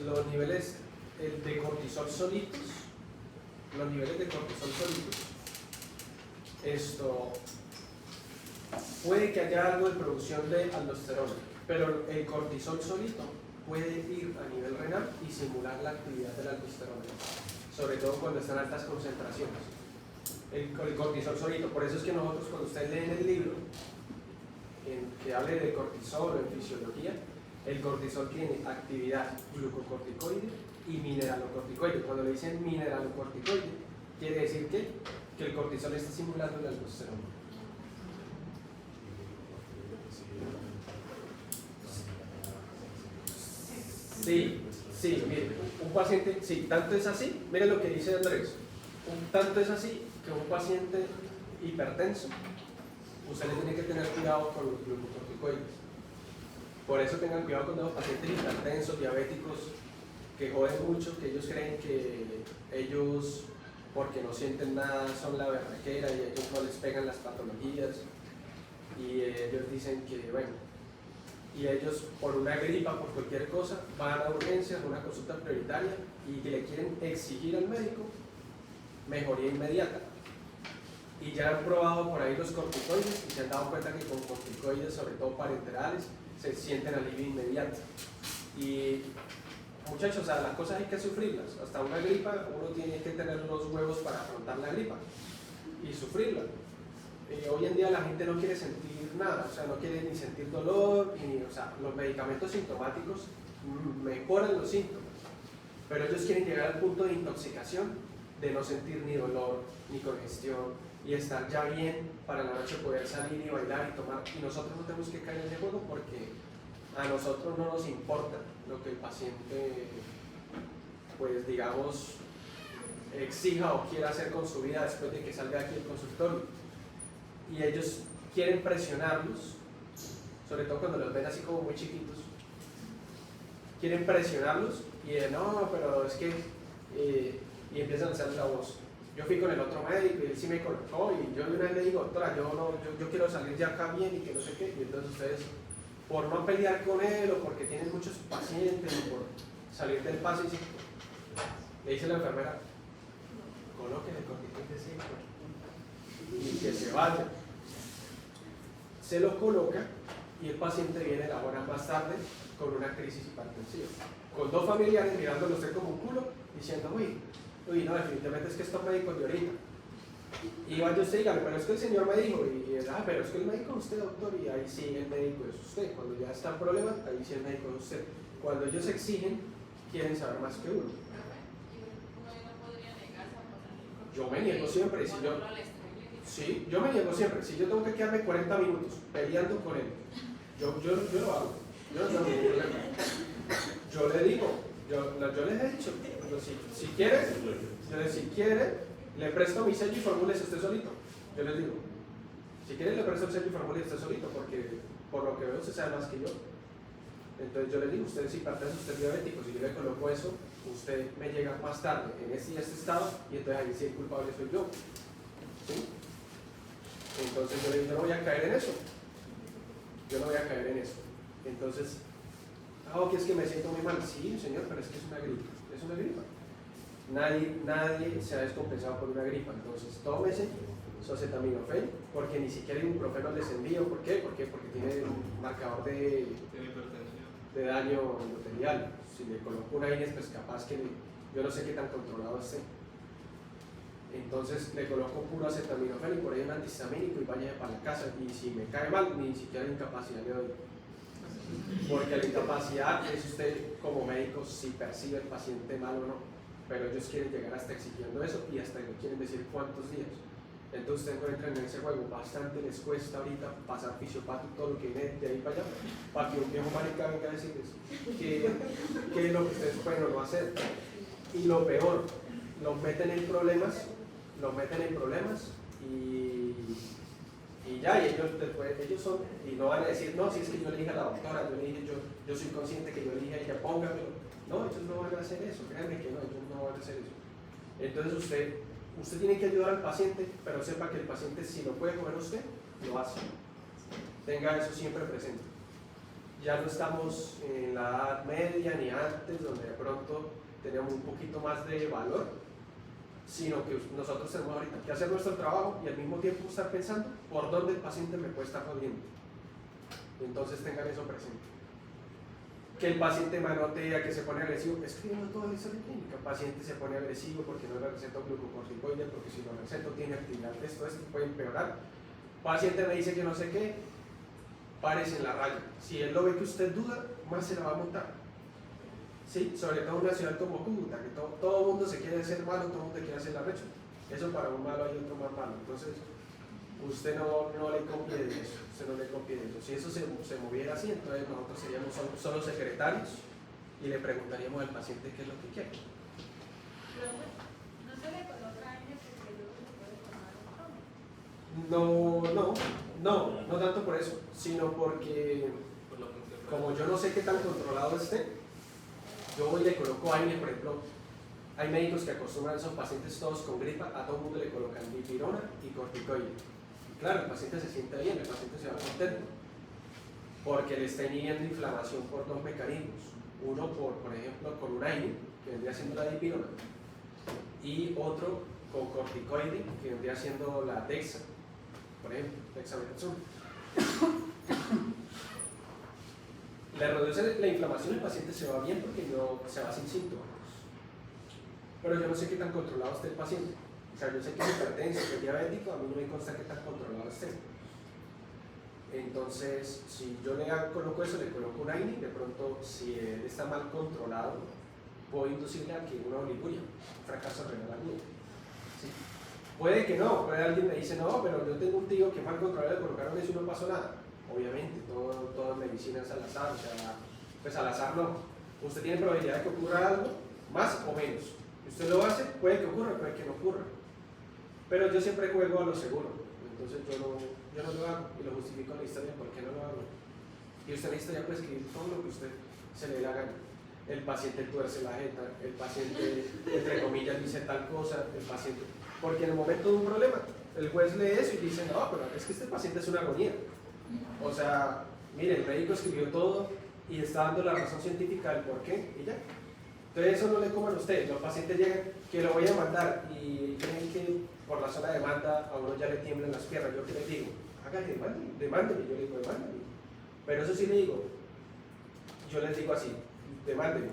los niveles de cortisol solitos, esto puede que haya algo de producción de aldosterona, pero el cortisol solito puede ir a nivel renal y simular la actividad de la aldosterona, sobre todo cuando están en altas concentraciones. El cortisol solito, por eso es que nosotros cuando ustedes leen el libro que hable de cortisol o en fisiología, el cortisol tiene actividad glucocorticoide y mineralocorticoide. Cuando le dicen mineralocorticoide, quiere decir que el cortisol está simulando la aldosterona. Sí, mire, un paciente, sí, tanto es así, mire lo que dice Andrés, tanto es así que un paciente hipertenso, usted le tiene que tener cuidado con los glucocorticoides. Por eso tengan cuidado con los pacientes hipertensos, diabéticos, que joden mucho, que ellos creen que ellos, porque no sienten nada, son la berraquera y ellos no les pegan las patologías. Y ellos dicen que, bueno, y ellos por una gripa, por cualquier cosa, van a urgencias, a una consulta prioritaria y que le quieren exigir al médico mejoría inmediata. Y ya han probado por ahí los corticoides y se han dado cuenta que con corticoides, sobre todo parenterales, se sienten alivio inmediato. Y muchachos, o sea, las cosas hay que sufrirlas. Hasta una gripa, uno tiene que tener los huevos para afrontar la gripa y sufrirla. Hoy en día la gente no quiere sentir nada, o sea, no quiere ni sentir dolor, o sea, los medicamentos sintomáticos mejoran los síntomas, pero ellos quieren llegar al punto de intoxicación, de no sentir ni dolor, ni congestión, y estar ya bien para la noche poder salir y bailar y tomar, y nosotros no tenemos que caer en ese juego porque a nosotros no nos importa lo que el paciente, pues digamos, exija o quiera hacer con su vida después de que salga de aquí el consultorio. Y ellos quieren presionarlos, sobre todo cuando los ven así como muy chiquitos, quieren presionarlos y no, pero es que, y empiezan a hacer la voz. Yo fui con el otro médico y él sí me colocó y yo de una vez le digo, doctora, yo quiero salir de acá bien y que no sé qué, y entonces ustedes, por no pelear con él o porque tienen muchos pacientes o por salir del paso, le dice la enfermera, colóquenle corticoide 5 y que se vaya. Se lo coloca y el paciente viene la hora más tarde con una crisis hipertensiva, con dos familiares mirándolo usted como un culo, diciendo, uy, no, definitivamente es que estos médicos de ahorita. Y vaya usted y dígame, pero es que el señor me dijo, pero es que el médico es usted, doctor, y ahí sí el médico es usted. Cuando ya está el problema, ahí sí el médico es usted. Cuando ellos exigen, quieren saber más que uno. Yo me niego siempre, sí, yo me niego siempre. Si yo tengo que quedarme 40 minutos peleando con él, yo lo hago. Yo no tengo ningún problema. Yo le digo, yo les he dicho, si quiere, le presto mi sello y formúlese usted solito. Yo les digo, si quiere le presto el sello y formúlese usted solito, porque por lo que veo usted sabe más que yo. Entonces yo les digo, usted es hipertenso, usted es diabético, si yo le coloco eso, usted me llega más tarde en este estado y entonces ahí sí el culpable soy yo. ¿Sí? Entonces yo le digo, yo no voy a caer en eso. Yo no voy a caer en eso. Entonces, que es que me siento muy mal. Sí, señor, pero es que es una gripa. Es una gripa. Nadie se ha descompensado por una gripa. Entonces, tómese su acetaminofén, porque ni siquiera ibuprofeno les envío. ¿Por qué? Porque tiene un marcador de daño endotelial. Si le coloco una INES, pues capaz que yo no sé qué tan controlado esté. Entonces le coloco puro acetaminofén y por ahí un antihistamínico y vaya para la casa. Y si me cae mal, ni siquiera incapacidad le doy. Porque la incapacidad es usted como médico si percibe el paciente mal o no. Pero ellos quieren llegar hasta exigiendo eso y hasta le quieren decir cuántos días. Entonces ustedes encuentran en ese juego, bastante les cuesta ahorita pasar fisiopato y todo lo que viene de ahí para allá, para que un viejo marica venga a decirles que es lo que ustedes pueden o no hacer. Y lo peor, los meten en problemas y Y ya, y ellos después, ellos son, y no van a decir, no, si es que yo le dije a la doctora, yo le dije, yo soy consciente que yo le dije a ella, póngamelo. No, ellos no van a hacer eso, créanme que no, ellos no van a hacer eso. Entonces usted tiene que ayudar al paciente, pero sepa que el paciente, si lo puede comer usted, lo hace. Tenga eso siempre presente. Ya no estamos en la edad media ni antes, donde de pronto tenemos un poquito más de valor, sino que nosotros tenemos ahorita que hacer nuestro trabajo y al mismo tiempo estar pensando por dónde el paciente me puede estar jodiendo. Entonces tengan eso presente. Que el paciente manotea, que se pone agresivo, escribiendo toda la historia clínica. El paciente se pone agresivo porque no le receto glucocorticoide, porque si lo receto tiene actividad, esto puede empeorar. Paciente me dice que no sé qué, párese en la raya. Si él lo ve que usted duda, más se la va a montar. ¿Sí? Sobre todo en una ciudad como Cúcuta, que todo el mundo se quiere hacer malo, todo el mundo quiere hacer la recha. Eso para un malo hay otro más malo. Entonces, usted no le copie de eso. Usted no le copie de eso. Si eso se moviera así, entonces nosotros seríamos solo secretarios y le preguntaríamos al paciente qué es lo que quiere. No se le coloca aire porque luego se puede formar un trauma. No tanto por eso, sino porque Por la función. como yo no sé qué tan controlado esté, yo voy y le coloco aire, por ejemplo, hay médicos que acostumbran a esos pacientes todos con gripa, a todo el mundo le colocan dipirona y corticoide. Y claro, el paciente se siente bien, el paciente se va contento, porque le está inhibiendo inflamación por dos mecanismos. Uno por ejemplo, con un aire, que vendría siendo la dipirona, y otro con corticoide, que vendría siendo la dexa, por ejemplo, dexametasona. Le reduce la inflamación, el paciente se va bien porque no se va sin síntomas. Pero yo no sé qué tan controlado esté el paciente. O sea, yo sé que es hipertenso, que es diabético, a mí no me consta qué tan controlado esté. Entonces, si yo le coloco eso, le coloco un AINE, de pronto, si él está mal controlado, puedo inducirle a que una oliguria, un fracaso renal agudo. ¿Sí? Puede que no, puede alguien me dice, no, pero yo tengo un tío que mal controlado le colocaron eso y no pasó nada. Obviamente, todo en medicina es al azar, o sea, pues al azar no. Usted tiene probabilidad de que ocurra algo, más o menos. Usted lo hace, puede que ocurra, puede que no ocurra. Pero yo siempre juego a lo seguro, entonces yo no lo hago y lo justifico en la historia por qué no lo hago. Y usted en la historia puede escribir todo lo que usted se le dé la gana. El paciente tuerce la jeta, el paciente, entre comillas, dice tal cosa, el paciente. Porque en el momento de un problema, el juez lee eso y dice, no, pero es que este paciente es una agonía. O sea, mire, el médico escribió todo y está dando la razón científica del por qué y ya. Entonces eso no le coman a ustedes. Los pacientes llegan que lo voy a mandar y creen que por la sola demanda a uno ya le tiemblan las piernas. Yo qué les digo, hágale, demándeme. Yo le digo, demándeme. Pero eso sí le digo, yo les digo así, demándeme.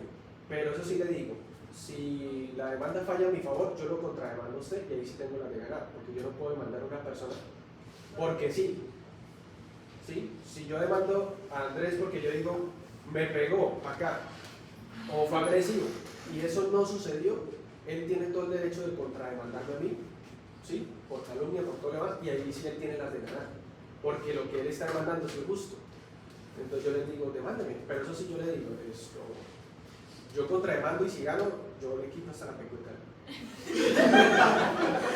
Pero eso sí le digo, si la demanda falla a mi favor, yo lo contrademando a usted y ahí sí tengo la de ganar, porque yo no puedo demandar a una persona porque sí. ¿Sí? Si yo demando a Andrés porque yo digo, me pegó acá, o fue agresivo, y eso no sucedió, él tiene todo el derecho de contrademandarme a mí, ¿sí? Por calumnia, por todo lo demás, y ahí sí él tiene las de ganar, porque lo que él está demandando es justo. Entonces yo les digo, demándeme, pero eso sí yo le digo, yo contrademando y si gano, yo le quito hasta la pecueca.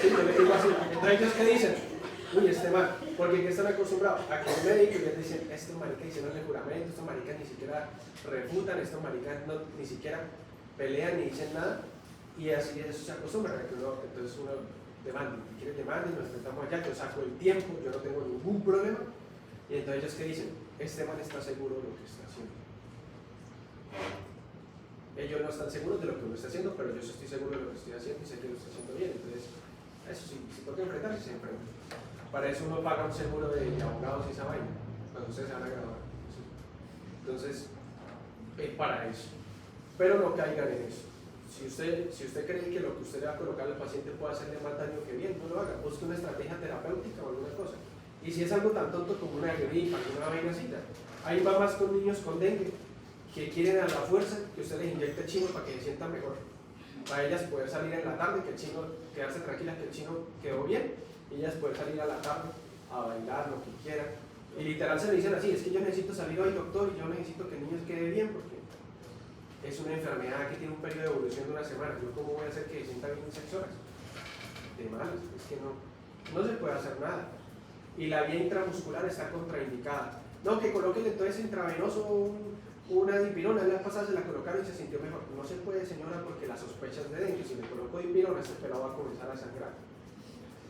Sí, yo le digo así. Entonces ellos, ¿qué dicen? Uy, este man, porque ¿qué están acostumbrados? A que un médico y les dicen, estos maricas hicieron el juramento, estos maricas ni siquiera refutan, estos maricas ni siquiera pelean ni dicen nada, y así eso se acostumbra, que entonces uno demanda, si quiere demanda y nos enfrentamos allá, yo saco el tiempo, yo no tengo ningún problema, y entonces ellos ¿qué dicen? Este man está seguro de lo que está haciendo. Ellos no están seguros de lo que uno está haciendo, pero yo estoy seguro de lo que estoy haciendo y sé que lo estoy haciendo bien, entonces eso sí, si toca enfrentarse, se enfrenta. Para eso uno paga un seguro de abogados y esa vaina, cuando ustedes se van a graduar. ¿Sí? Entonces, es para eso. Pero no caigan en eso. Si usted cree que lo que usted le va a colocar al paciente puede hacerle más daño que bien, no lo haga. Busque una estrategia terapéutica o alguna cosa. Y si es algo tan tonto como una gripa, una vainacita, hay mamás con niños con dengue que quieren a la fuerza que usted les inyecte chino para que se sientan mejor. Para ellas poder salir en la tarde, que el chino, quedarse tranquilas que el chino quedó bien, y ellas poder salir a la tarde a bailar, lo que quieran. Y literal se me dicen así, es que yo necesito salir hoy, doctor, y yo necesito que el niño quede bien, porque es una enfermedad que tiene un periodo de evolución de una semana. ¿Yo cómo voy a hacer que se sienta bien en 6 horas? De malas, es que no se puede hacer nada. y la vía intramuscular está contraindicada. No, que coloquen entonces intravenoso una dipirona, la pasada se la colocaron y se sintió mejor. No se puede, señora, porque la sospecha es de dengue. Si le coloco dipirona, este pelado va a comenzar a sangrar.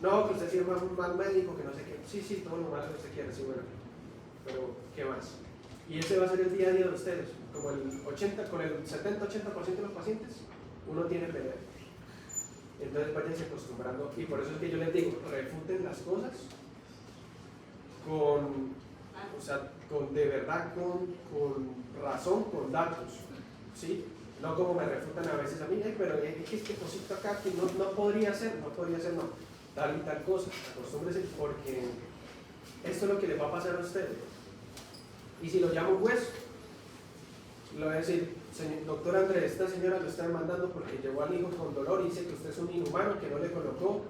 No, que usted sí es más médico, que no sé qué. Sí, todo lo malo que usted quiera, sí, bueno. Pero, ¿qué más? Y ese va a ser el día a día de ustedes. Como el 80, con el 70-80% de los pacientes, uno tiene pelea. Entonces váyanse acostumbrando. Y por eso es que yo les digo, refuten las cosas con, o sea, de verdad, con razón, con datos. ¿Sí? No como me refutan a veces a mí, pero es que este cosito acá que no podría ser, no. Tal y tal cosa. Acostúmbrese porque esto es lo que les va a pasar a ustedes. Y si lo llamo un hueso, le voy a decir, doctor Andrés, esta señora lo está demandando porque llevó al hijo con dolor y dice que usted es un inhumano que no le colocó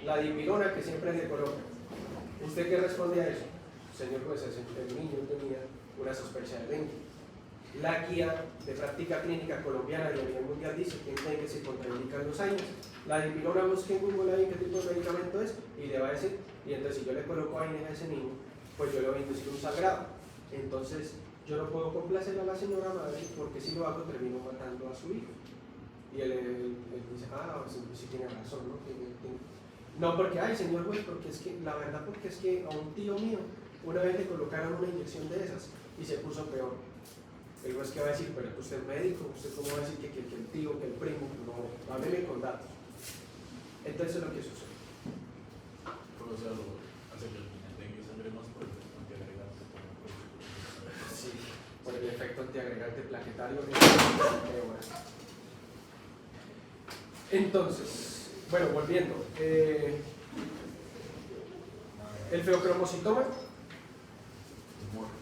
la dipirona que siempre le coloca. ¿Usted qué responde a eso? Señor juez, el niño tenía una sospecha de dengue. La guía de práctica clínica colombiana y a nivel mundial dice que en dengue se contraindican los años. La dipirona, busque en Google ahí qué tipo de medicamento es y le va a decir, y entonces si yo le coloco AINE a ese niño, pues yo le voy a inducir un sangrado. Entonces yo no puedo complacer a la señora madre porque si lo hago termino matando a su hijo. Y él dice, sí tiene razón, ¿no? No porque, ay señor juez, porque es que, la verdad porque es que a un tío mío una vez le colocaron una inyección de esas y se puso peor. El juez que va a decir, pero usted es médico, usted cómo va a decir que el tío, que el primo, no, hábleme con datos. Entonces es lo que sucede. O sea, hace que el dengue sangre más por el efecto antiagregante. Sí, por el efecto antiagregante plaquetario. Entonces, bueno, volviendo. El feocromocitoma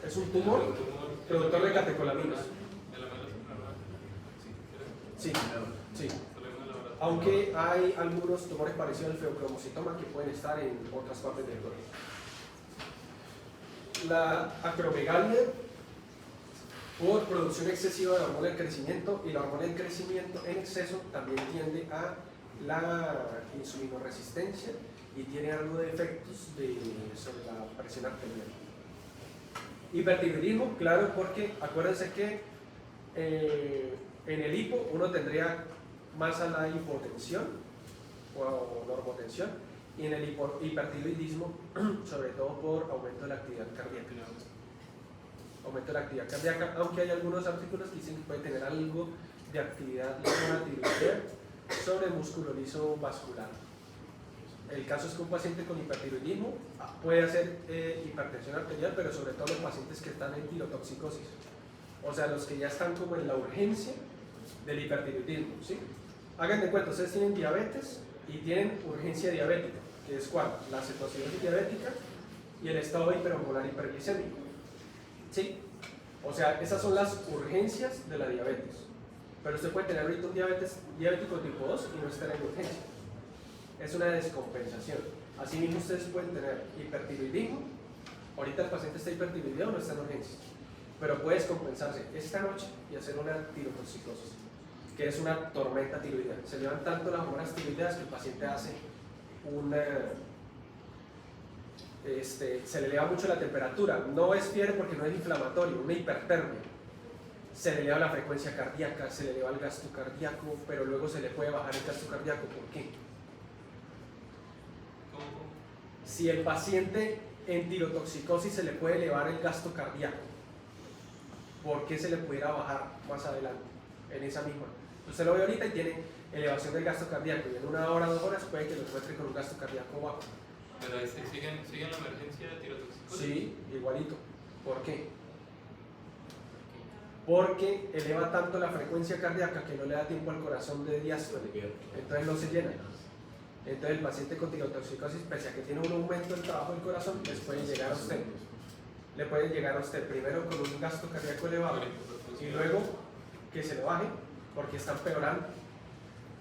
es un tumor productor de catecolaminas. Sí. Aunque hay algunos tumores parecidos al feocromocitoma que pueden estar en otras partes del cuerpo. La acromegalia por producción excesiva de la hormona del crecimiento, y la hormona del crecimiento en exceso también tiende a la insulinoresistencia y tiene algo de efectos sobre la presión arterial. Hipertiroidismo, claro, porque acuérdense que en el hipo uno tendría más a la hipotensión o normotensión, y en el hipertiroidismo sobre todo por aumento de la actividad cardíaca. Aumento de la actividad cardíaca, aunque hay algunos artículos que dicen que puede tener algo de actividad tiroidea sobre el músculo liso vascular. El caso es que un paciente con hipertiroidismo puede hacer hipertensión arterial, pero sobre todo los pacientes que están en tirotoxicosis, o sea, los que ya están como en la urgencia del hipertiroidismo, ¿sí? Hagan de cuenta, ustedes tienen diabetes y tienen urgencia diabética, que es ¿cuál? La cetocidosis diabética y el estado hiperosmolar hiperglicémico, ¿sí? O sea, esas son las urgencias de la diabetes, pero usted puede tener ahorita un diabético tipo 2 y no estar en urgencia. Es una descompensación. Asimismo, ustedes pueden tener hipertiroidismo. Ahorita el paciente está hipertiroideo, no está en urgencia, pero puede descompensarse esta noche y hacer una tirotoxicosis, que es una tormenta tiroidea. Se elevan tanto las hormonas tiroideas que el paciente hace se le eleva mucho la temperatura. No es fiebre porque no es inflamatorio, una hipertermia. Se le eleva la frecuencia cardíaca, se le eleva el gasto cardíaco, pero luego se le puede bajar el gasto cardíaco. ¿Por qué? Si el paciente en tirotoxicosis se le puede elevar el gasto cardíaco, ¿por qué se le pudiera bajar más adelante en esa misma? Usted lo ve ahorita y tiene elevación del gasto cardíaco y en 1 hora, 2 horas puede que lo encuentre con un gasto cardíaco bajo. Pero ahí siguen la emergencia de tirotoxicosis. Sí, igualito. ¿Por qué? Porque eleva tanto la frecuencia cardíaca que no le da tiempo al corazón de diástole, entonces no se llena. Entonces el paciente con tirotoxicosis, pese a que tiene un aumento del trabajo del corazón, les puede llegar a usted. Le puede llegar a usted primero con un gasto cardíaco elevado y luego que se le baje porque está empeorando,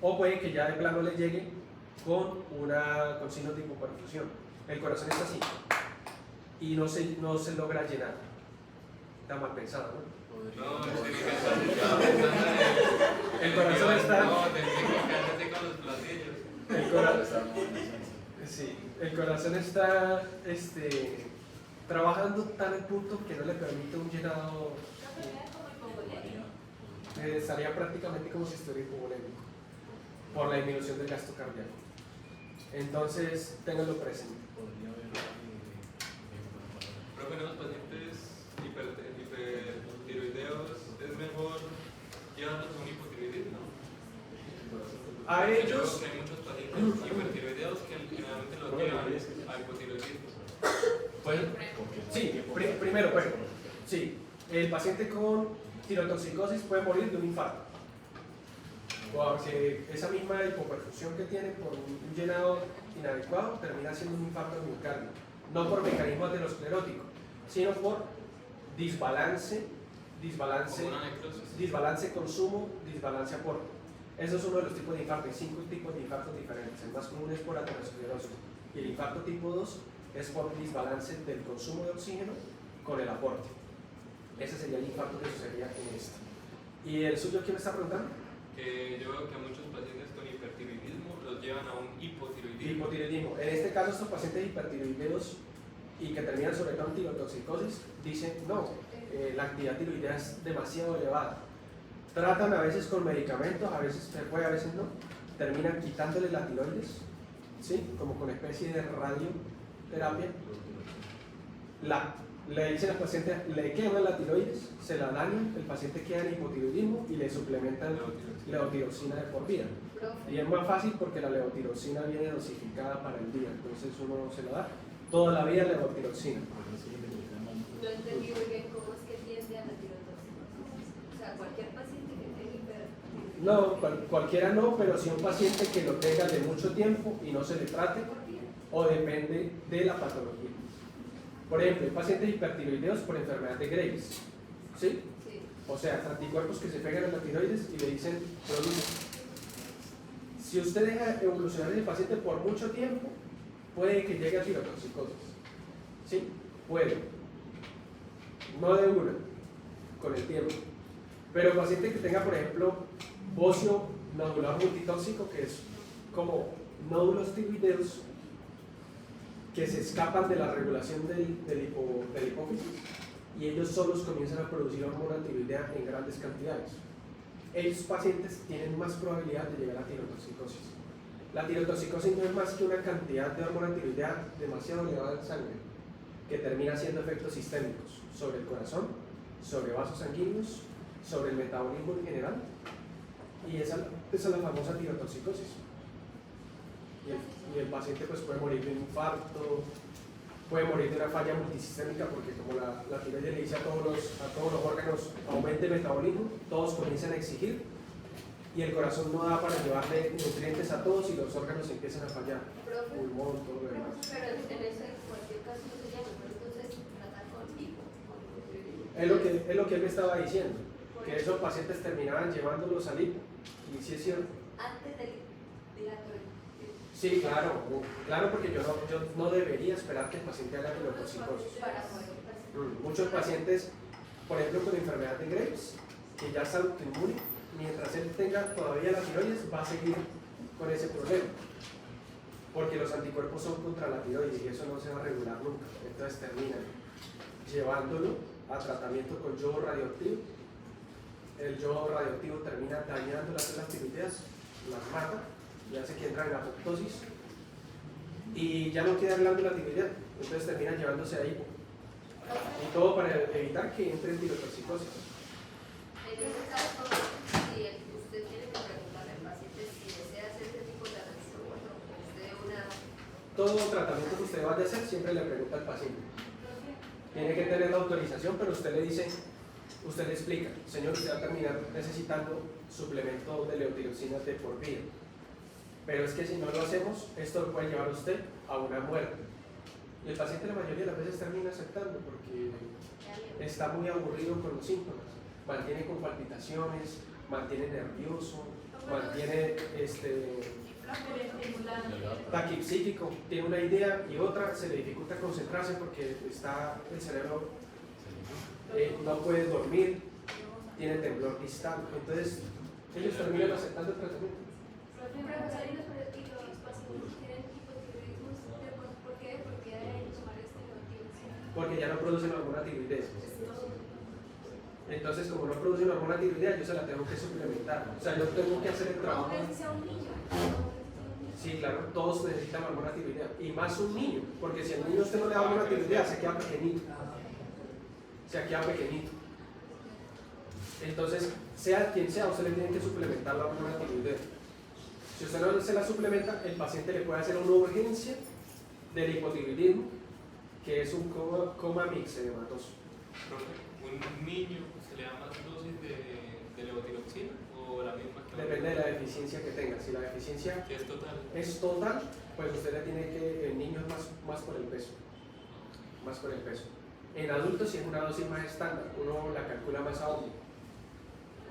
o puede que ya de plano le llegue con signos de hipoperfusión. El corazón está así y no se logra llenar. Está mal pensado, ¿no? No, tiene que estar el corazón está. No, tiene que quedarse con los platillos. El corazón. Sí, el corazón está trabajando tan al punto que no le permite un llenado. Profe, era como hipovolémico. Estaría prácticamente como si estuviera hipovolémico por la disminución del gasto cardíaco. Entonces, ténganlo presente. Podría haber Profe, en los pacientes hipertiroideos es mejor llevarlos a un hipotiroidismo. A Yo ellos, creo que hay muchos pacientes hipertiroideos que generalmente los llevan a hipotiroidismo. pues, sí, primero, pues, sí, el paciente con tirotoxicosis puede morir de un infarto. Porque esa misma hipoperfusión que tiene por un llenado inadecuado termina siendo un infarto de miocardio. No por mecanismo aterosclerótico, sino por desbalance, Como una necrosis. desbalance consumo, desbalance aporte. Eso es uno de los tipos de infarto. Hay 5 tipos de infartos diferentes. El más común es por aterosclerosis. Y el infarto tipo 2 es por desbalance del consumo de oxígeno con el aporte. Ese sería el infarto que sucedería en este. ¿Y el suyo quién me está preguntando? Que yo veo que a muchos pacientes con hipertiroidismo los llevan a un hipotiroidismo. Hipotiroidismo. En este caso, estos pacientes hipertiroideos y que terminan sobre todo en tirotoxicosis dicen no, la actividad tiroidea es demasiado elevada. Tratan a veces con medicamentos, a veces se puede, a veces no. Terminan quitándole la tiroides, ¿sí? Como con especie de radioterapia. Le dicen al paciente, le queman la tiroides, se la dañan, el paciente queda en hipotiroidismo y le suplementan levotiroxina de por vida. Y es más fácil porque la levotiroxina viene dosificada para el día, entonces uno se la da toda la vida levotiroxina. No entendí muy bien cómo es que tiende a la tirotoxicosis. O sea, cualquier paciente que tenga hipertiroidismo. No, cualquiera no, pero si un paciente que lo tenga de mucho tiempo y no se le trate, o depende de la patología. Por ejemplo, hay pacientes hipertiroideos por enfermedad de Graves, ¿sí? Sí. O sea, anticuerpos que se pegan en la tiroides y le dicen producto. Si usted deja evolucionar el paciente por mucho tiempo, puede que llegue a tirotoxicosis. ¿Sí? Puede. No de una, con el tiempo. Pero el paciente que tenga, por ejemplo, bocio nodular multitóxico, que es como nódulos tiroideos que se escapan de la regulación del hipófisis y ellos solos comienzan a producir hormona tiroidea en grandes cantidades. Esos pacientes tienen más probabilidad de llegar a tirotoxicosis. La tirotoxicosis no es más que una cantidad de hormona tiroidea demasiado elevada en sangre que termina haciendo efectos sistémicos sobre el corazón, sobre vasos sanguíneos, sobre el metabolismo en general, y esa es la famosa tirotoxicosis. Y el paciente pues puede morir de un infarto, puede morir de una falla multisistémica porque como la tiroides le dice a todos los órganos aumente el metabolismo, todos comienzan a exigir y el corazón no da para llevarle nutrientes a todos y los órganos empiezan a fallar, Profe, pulmón, todo lo demás. pero en ese cualquier caso no sería mejor entonces tratar con hipotiroidismo. Es lo que él me estaba diciendo, que esos pacientes terminaban llevándolos al hipo, y sí es cierto. Antes del dilatorio. Sí, claro, porque yo no debería esperar que el paciente haga tirotoxicosis. Para poder Muchos pacientes, por ejemplo, con enfermedad de Graves, que ya es autoinmune, mientras él tenga todavía la tiroides, va a seguir con ese problema. Porque los anticuerpos son contra la tiroides y eso no se va a regular nunca. Entonces terminan llevándolo a tratamiento con yodo radioactivo. El yodo radioactivo termina dañando las células tiroideas, las mata y hace que entran en apoptosis y ya no queda glándula tiroidea, entonces termina llevándose a hipo. Y todo para evitar que entre en tirotoxicosis. En ese caso, si usted tiene que preguntarle al paciente si desea hacer este tipo de tratamiento, bueno, usted Todo tratamiento que usted vaya a hacer siempre le pregunta al paciente. Tiene que tener la autorización, pero usted le dice, usted le explica, señor, usted va a terminar necesitando suplemento de levotiroxina de por vida. Pero es que si no lo hacemos, esto lo puede llevar a usted a una muerte. Y el paciente la mayoría de las veces termina aceptando porque está muy aburrido con los síntomas. Mantiene con palpitaciones, mantiene nervioso, mantiene taquipsíquico, tiene una idea y otra, se le dificulta concentrarse porque está el cerebro, no puede dormir, tiene temblor distal. Entonces, ellos terminan aceptando el tratamiento. Profesor, ¿y los pacientes que tienen hipotiroidismo porque ya no producen hormona tiroidea. Entonces, como no producen hormona tiroidea, yo se la tengo que suplementar. O sea, yo tengo que hacer el trabajo. No necesita un niño. Sí, claro, todos necesitan hormona tiroidea. Y más un niño, porque si al niño usted no le da hormona tiroidea, se queda pequeñito. Se queda pequeñito. Entonces, sea quien sea, usted le tiene que suplementar la hormona tiroidea. Si usted no se la suplementa, el paciente le puede hacer una urgencia del hipotiroidismo, que es un coma mixedematoso. ¿Un niño se le da más dosis de levotiroxina o la misma que Depende de la deficiencia que tenga. Si la deficiencia que es total? es total, pues usted le tiene que, en niños más por el peso. Más por el peso. En adultos sí es una dosis más estándar, uno la calcula más a ojo.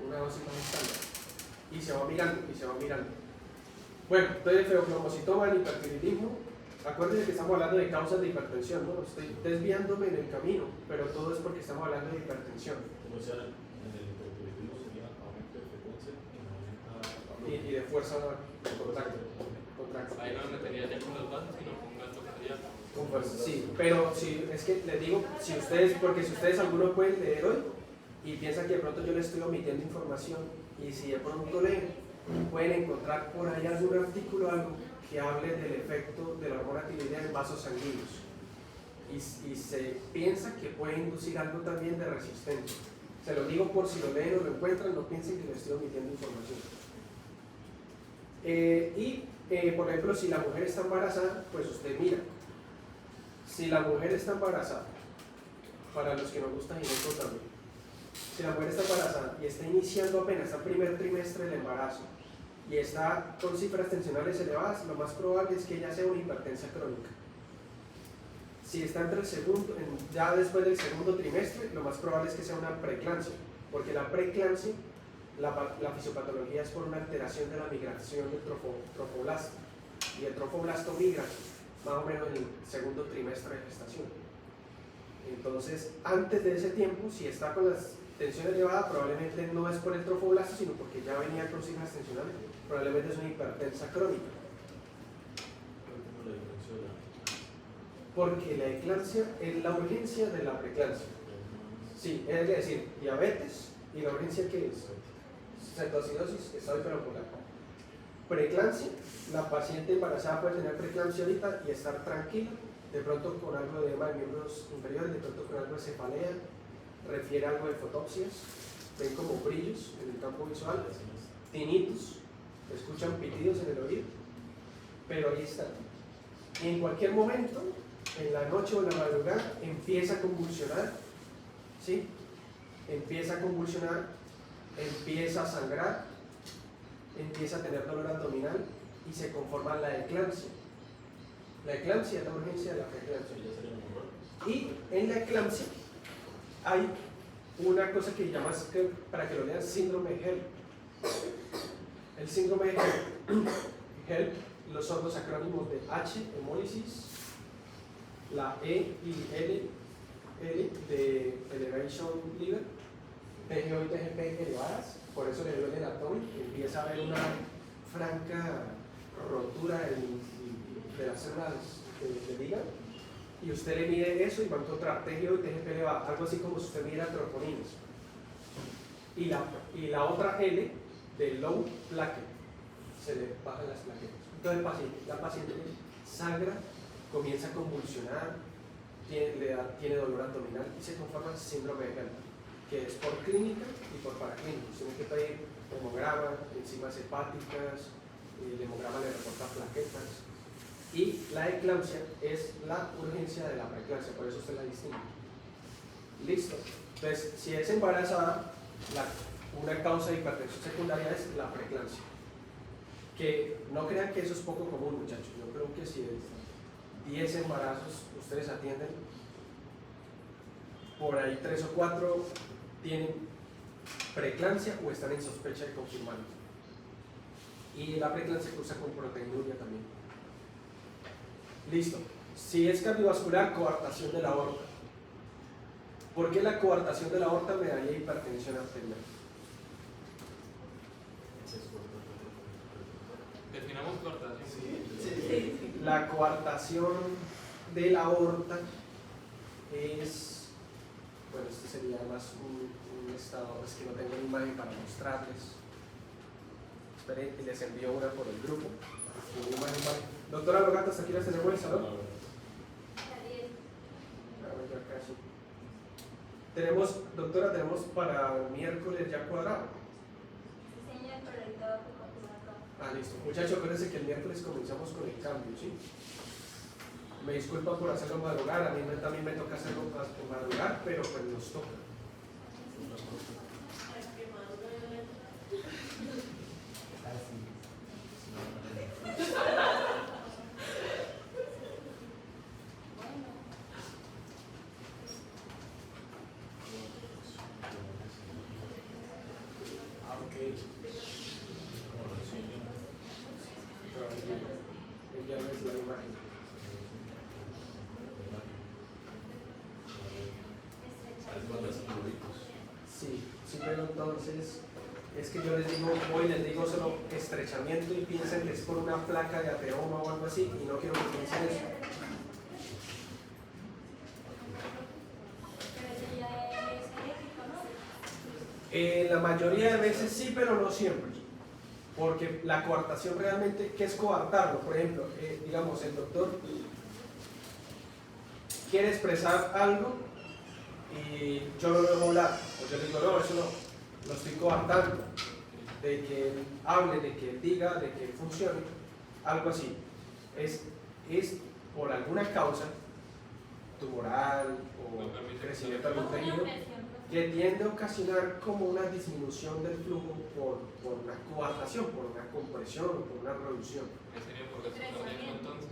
Una dosis más estándar. Y se va mirando, y se va mirando. Bueno, entonces feocromocitoma, el hipertiroidismo. Acuérdense que estamos hablando de causas de hipertensión, ¿no? Estoy desviándome en el camino, pero todo es porque estamos hablando de hipertensión. O sea, en el hipertiroidismo sería aumento de frecuencia Y de fuerza contacto. Ahí no me metería ya con las bases, sino con gasto cardíaco. Con fuerza, sí, pero si, es que les digo, si ustedes, porque si ustedes algunos pueden leer hoy y piensan que de pronto yo les estoy omitiendo información, y si de pronto leen, pueden encontrar por ahí algún artículo, algo que hable del efecto de la hormona tiroidea en vasos sanguíneos. Y se piensa que puede inducir algo también de resistencia. Se lo digo por si lo leen o lo encuentran, no piensen que les estoy omitiendo información. Por ejemplo, si la mujer está embarazada, pues usted mira. Si la mujer está embarazada, para los que nos gusta gineco también, si la mujer está embarazada y está iniciando apenas el primer trimestre del embarazo y está con cifras tensionales elevadas, lo más probable es que ella sea una hipertensa crónica. Si está entre el segundo, ya después del segundo trimestre, lo más probable es que sea una preeclampsia, porque la preeclampsia, la fisiopatología es por una alteración de la migración del trofoblasto, y el trofoblasto migra más o menos en el segundo trimestre de gestación. Entonces, antes de ese tiempo, si está con las tensiones elevadas, probablemente no es por el trofoblasto, sino porque ya venía con signas tensionales, probablemente es una hipertensa crónica. Porque la eclampsia es la urgencia de la preeclampsia. Sí, es decir, diabetes y la urgencia que es cetoacidosis, estado hiperpolar. Preeclampsia, la paciente embarazada puede tener preeclampsia ahorita y estar tranquila, de pronto con algo de edema de miembros inferiores, de pronto con algo de cefalea, refiere algo de fotopsias, ven como brillos en el campo visual, tinnitus, escuchan pitidos en el oído, pero ahí está. Y en cualquier momento, en la noche o en la madrugada, empieza a convulsionar, ¿sí? Empieza a convulsionar, empieza a sangrar, empieza a tener dolor abdominal y se conforma la eclampsia. La eclampsia es la urgencia de la preeclampsia. Y en la eclampsia hay una cosa que llamas, para que lo lean, síndrome HELP. El síndrome HELP, los son los acrónimos de H, hemólisis, la E y L de elevation liver, TGO y TGP elevadas, por eso le duele el abdomen, empieza a haber una franca rotura de las células del hígado, y usted le mide eso y va a encontrar TGO y TGP elevado, algo así como si usted mira troponines. Y la otra L de low plaque, se le bajan las plaquetas. Entonces la paciente sangra, comienza a convulsionar, tiene dolor abdominal y se conforma el síndrome de HELP, que es por clínica y por paraclínica. Tiene que pedir hemograma, enzimas hepáticas, el hemograma le reporta plaquetas. Y la eclampsia es la urgencia de la preeclampsia, por eso usted la distingue. Listo. Entonces, si es embarazada, una causa de hipertensión secundaria es la preeclampsia. Que no crean que eso es poco común, muchachos. Yo creo que si de 10 embarazos ustedes atienden, por ahí 3 o 4 tienen preeclampsia o están en sospecha de confirmarlo. Y la preeclampsia cursa con proteinuria también. Listo. Si es cardiovascular, coartación de la aorta. ¿Por qué la coartación de la aorta me daría hipertensión arterial? Definamos coartación. La coartación de la aorta es, bueno, este sería más un estado, es que no tengo una imagen para mostrarles. Esperen, y les envío una por el grupo. Una imagen doctora Logata, ¿hasta aquí las tenemos en el salón? Ya casi. Tenemos, doctora, tenemos para el miércoles ya cuadrado. Sí, señor, pero el todo que continúa acá. Listo. Muchachos, acuérdense que el miércoles comenzamos con el cambio, ¿sí? Me disculpan por hacerlo madrugar, a mí también me toca hacerlo madrugar, pero pues nos toca. Enviarles la imagen. Sí, pero entonces es que yo les digo, hoy les digo solo estrechamiento y piensan que es por una placa de ateroma o algo así y no quiero que piensen eso. Pero eso ya es eléctrico, ¿no? La mayoría de veces sí, pero no siempre. Porque la coartación realmente, ¿qué es coartarlo? Por ejemplo, digamos, el doctor quiere expresar algo y yo no lo dejo hablar. O yo le digo, no, eso no, lo estoy coartando. De que él hable, de que él diga, de que él funcione. Algo así. Es por alguna causa tumoral o crecimiento de algún tejido que tiende a ocasionar como una disminución del flujo por una coartación, por una compresión o por una reducción. ¿Qué sería por gasociamiento entonces?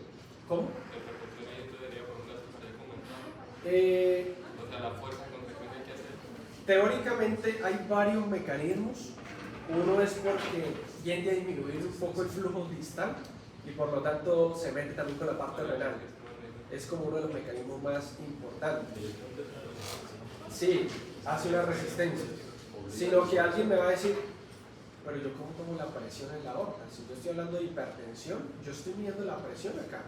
¿Cómo? El reconocimiento sería por un gasociamiento. O sea, la fuerza con que hay que hacer. Teóricamente hay varios mecanismos. Uno es porque tiende a disminuir un poco el flujo distal y por lo tanto se mete también con la parte renal. Es como uno de los mecanismos más importantes. Sí, hace una resistencia. Sino que alguien me va a decir, pero yo cómo tomo la presión en la aorta. Si yo estoy hablando de hipertensión, yo estoy midiendo la presión acá.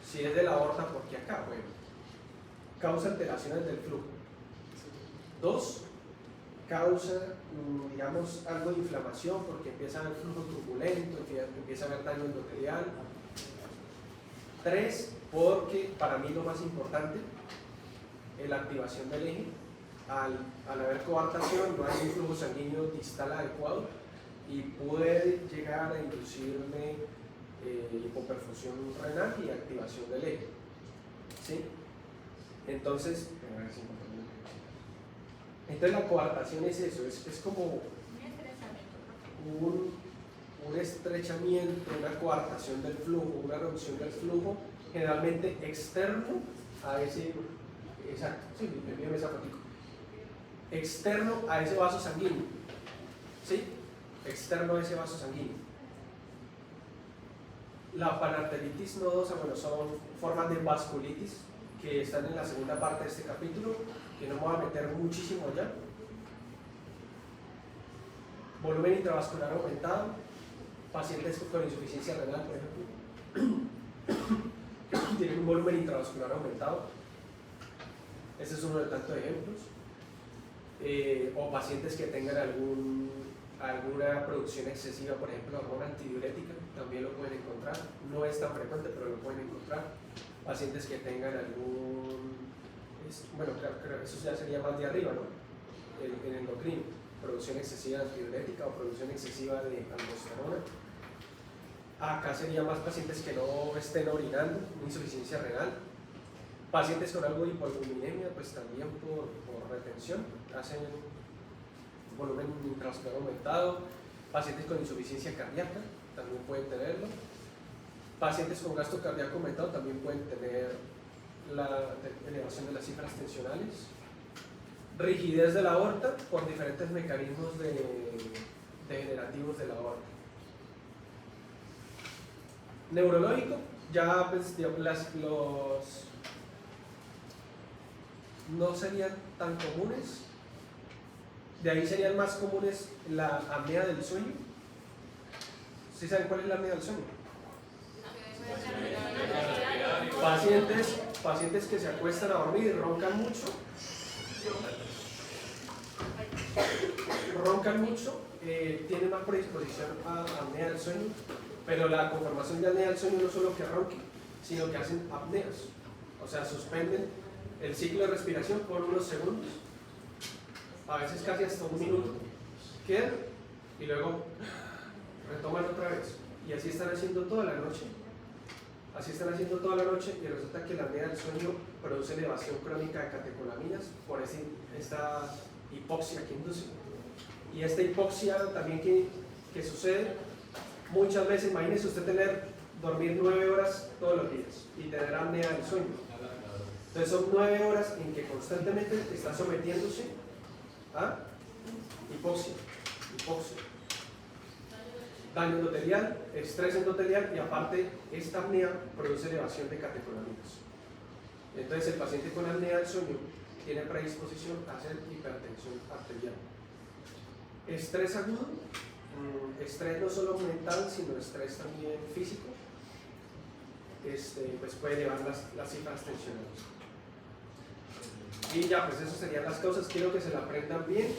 Si es de la aorta, ¿por qué acá? Bueno, causa alteraciones del flujo. 2, causa, digamos, algo de inflamación porque empieza a haber flujo turbulento, empieza a haber daño endotelial. 3, porque para mí lo más importante, la activación del eje. Al haber coartación no hay un flujo sanguíneo distal adecuado y puede llegar a inducirme hipoperfusión renal y activación del eje. ¿Sí? Entonces, la coartación es eso, es como un estrechamiento, una coartación del flujo, una reducción del flujo, generalmente externo a ese, exacto, sí, envíame esa fotico, externo a ese vaso sanguíneo, ¿sí? Externo a ese vaso sanguíneo. La panarteritis nodosa, bueno, son formas de vasculitis que están en la segunda parte de este capítulo, que no me voy a meter muchísimo allá. Volumen intravascular aumentado, pacientes con insuficiencia renal, por ejemplo, tienen un volumen intravascular aumentado. Este es uno de tantos ejemplos. O pacientes que tengan alguna producción excesiva, por ejemplo, hormona antidiurética, también lo pueden encontrar. No es tan frecuente, pero lo pueden encontrar. Pacientes que tengan bueno, claro, eso ya sería más de arriba, ¿no? El endocrino, producción excesiva de antidiurética o producción excesiva de aldosterona. Acá sería más pacientes que no estén orinando, insuficiencia renal. Pacientes con algo de hipoalbuminemia, pues también por retención, hacen volumen intravascular aumentado. Pacientes con insuficiencia cardíaca también pueden tenerlo. Pacientes con gasto cardíaco aumentado también pueden tener la elevación de las cifras tensionales. Rigidez de la aorta por diferentes mecanismos degenerativos de la aorta. Neurológico, ya pues, no serían tan comunes. De ahí serían más comunes la apnea del sueño. ¿Sí saben cuál es la apnea del sueño? Pacientes pacientes que se acuestan a dormir y roncan mucho, tienen más predisposición a apnea del sueño, pero la conformación de apnea del sueño no solo que ronquen, sino que hacen apneas, o sea, suspenden el ciclo de respiración por unos segundos, a veces casi hasta un minuto, quedan y luego retoman otra vez, y así están haciendo toda la noche. Así están haciendo toda la noche y resulta que la apnea del sueño produce elevación crónica de catecolaminas por esta hipoxia que induce. Y esta hipoxia también que sucede muchas veces, imagínese usted dormir 9 horas todos los días y tener apnea del sueño. Entonces son 9 horas en que constantemente está sometiéndose a hipoxia. Daño endotelial, estrés endotelial y aparte esta apnea produce elevación de catecolaminas. Entonces el paciente con apnea del sueño tiene predisposición a hacer hipertensión arterial. Estrés agudo, estrés no solo mental sino estrés también físico, pues puede elevar las cifras tensionales. Y ya, pues esas serían las causas. Quiero que se la aprendan bien.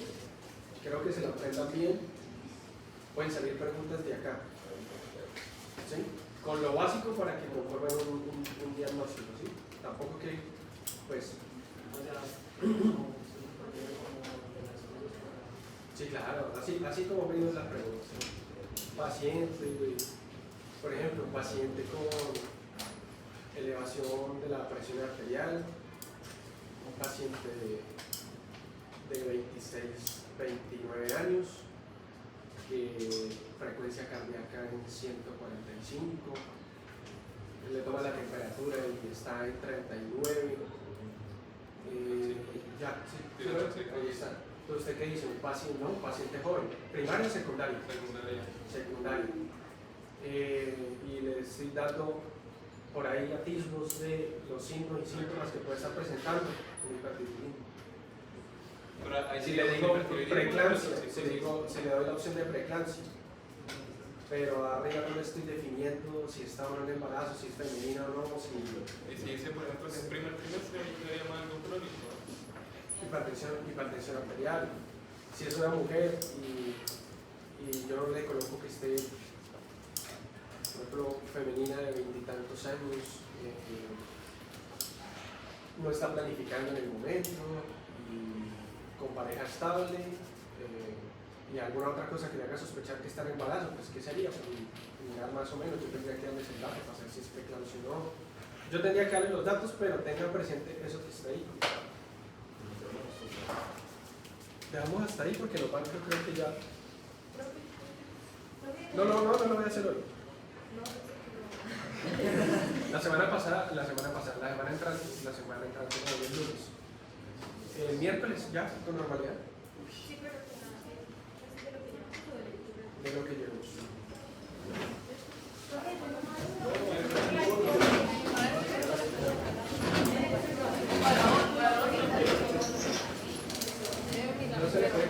Pueden salir preguntas de acá, ¿sí? Con lo básico para que conformen un diagnóstico, ¿sí? Tampoco que, pues... Sí, claro, así como vimos las preguntas, ¿sí? Paciente, por ejemplo, un paciente con elevación de la presión arterial, un paciente de 26, 29 años, frecuencia cardíaca en 145, le toma la temperatura y está en 39, ahí está. Entonces, ¿usted qué dice? Un paciente joven, primario o secundario. Y le estoy dando por ahí atisbos de los signos y síntomas que puede estar presentando con hipertiroidismo. Si le digo preeclampsia, se le doy la opción de preeclampsia, pero arriba no le estoy definiendo si está o no en embarazo, si es femenina o no. Y si dice, por ejemplo, que en primer trimestre le llama algo crónico. Hipertensión arterial. Si es una mujer y yo no le coloco que esté, por ejemplo, femenina de 20 y tantos años, no está planificando en el momento, con pareja estable, y alguna otra cosa que le haga sospechar que está en embarazo, pues ¿qué sería? Pues mirar más o menos. Yo tendría que darles el dato para saber si es preeclampsia o no. Yo tendría que darles los datos, pero tengan presente eso que está ahí. Dejamos hasta ahí porque los bancos creo que ya... No lo voy a hacer hoy. La semana entrante, como el lunes. El miércoles ya, con normalidad. De lo que llevamos. No se le puede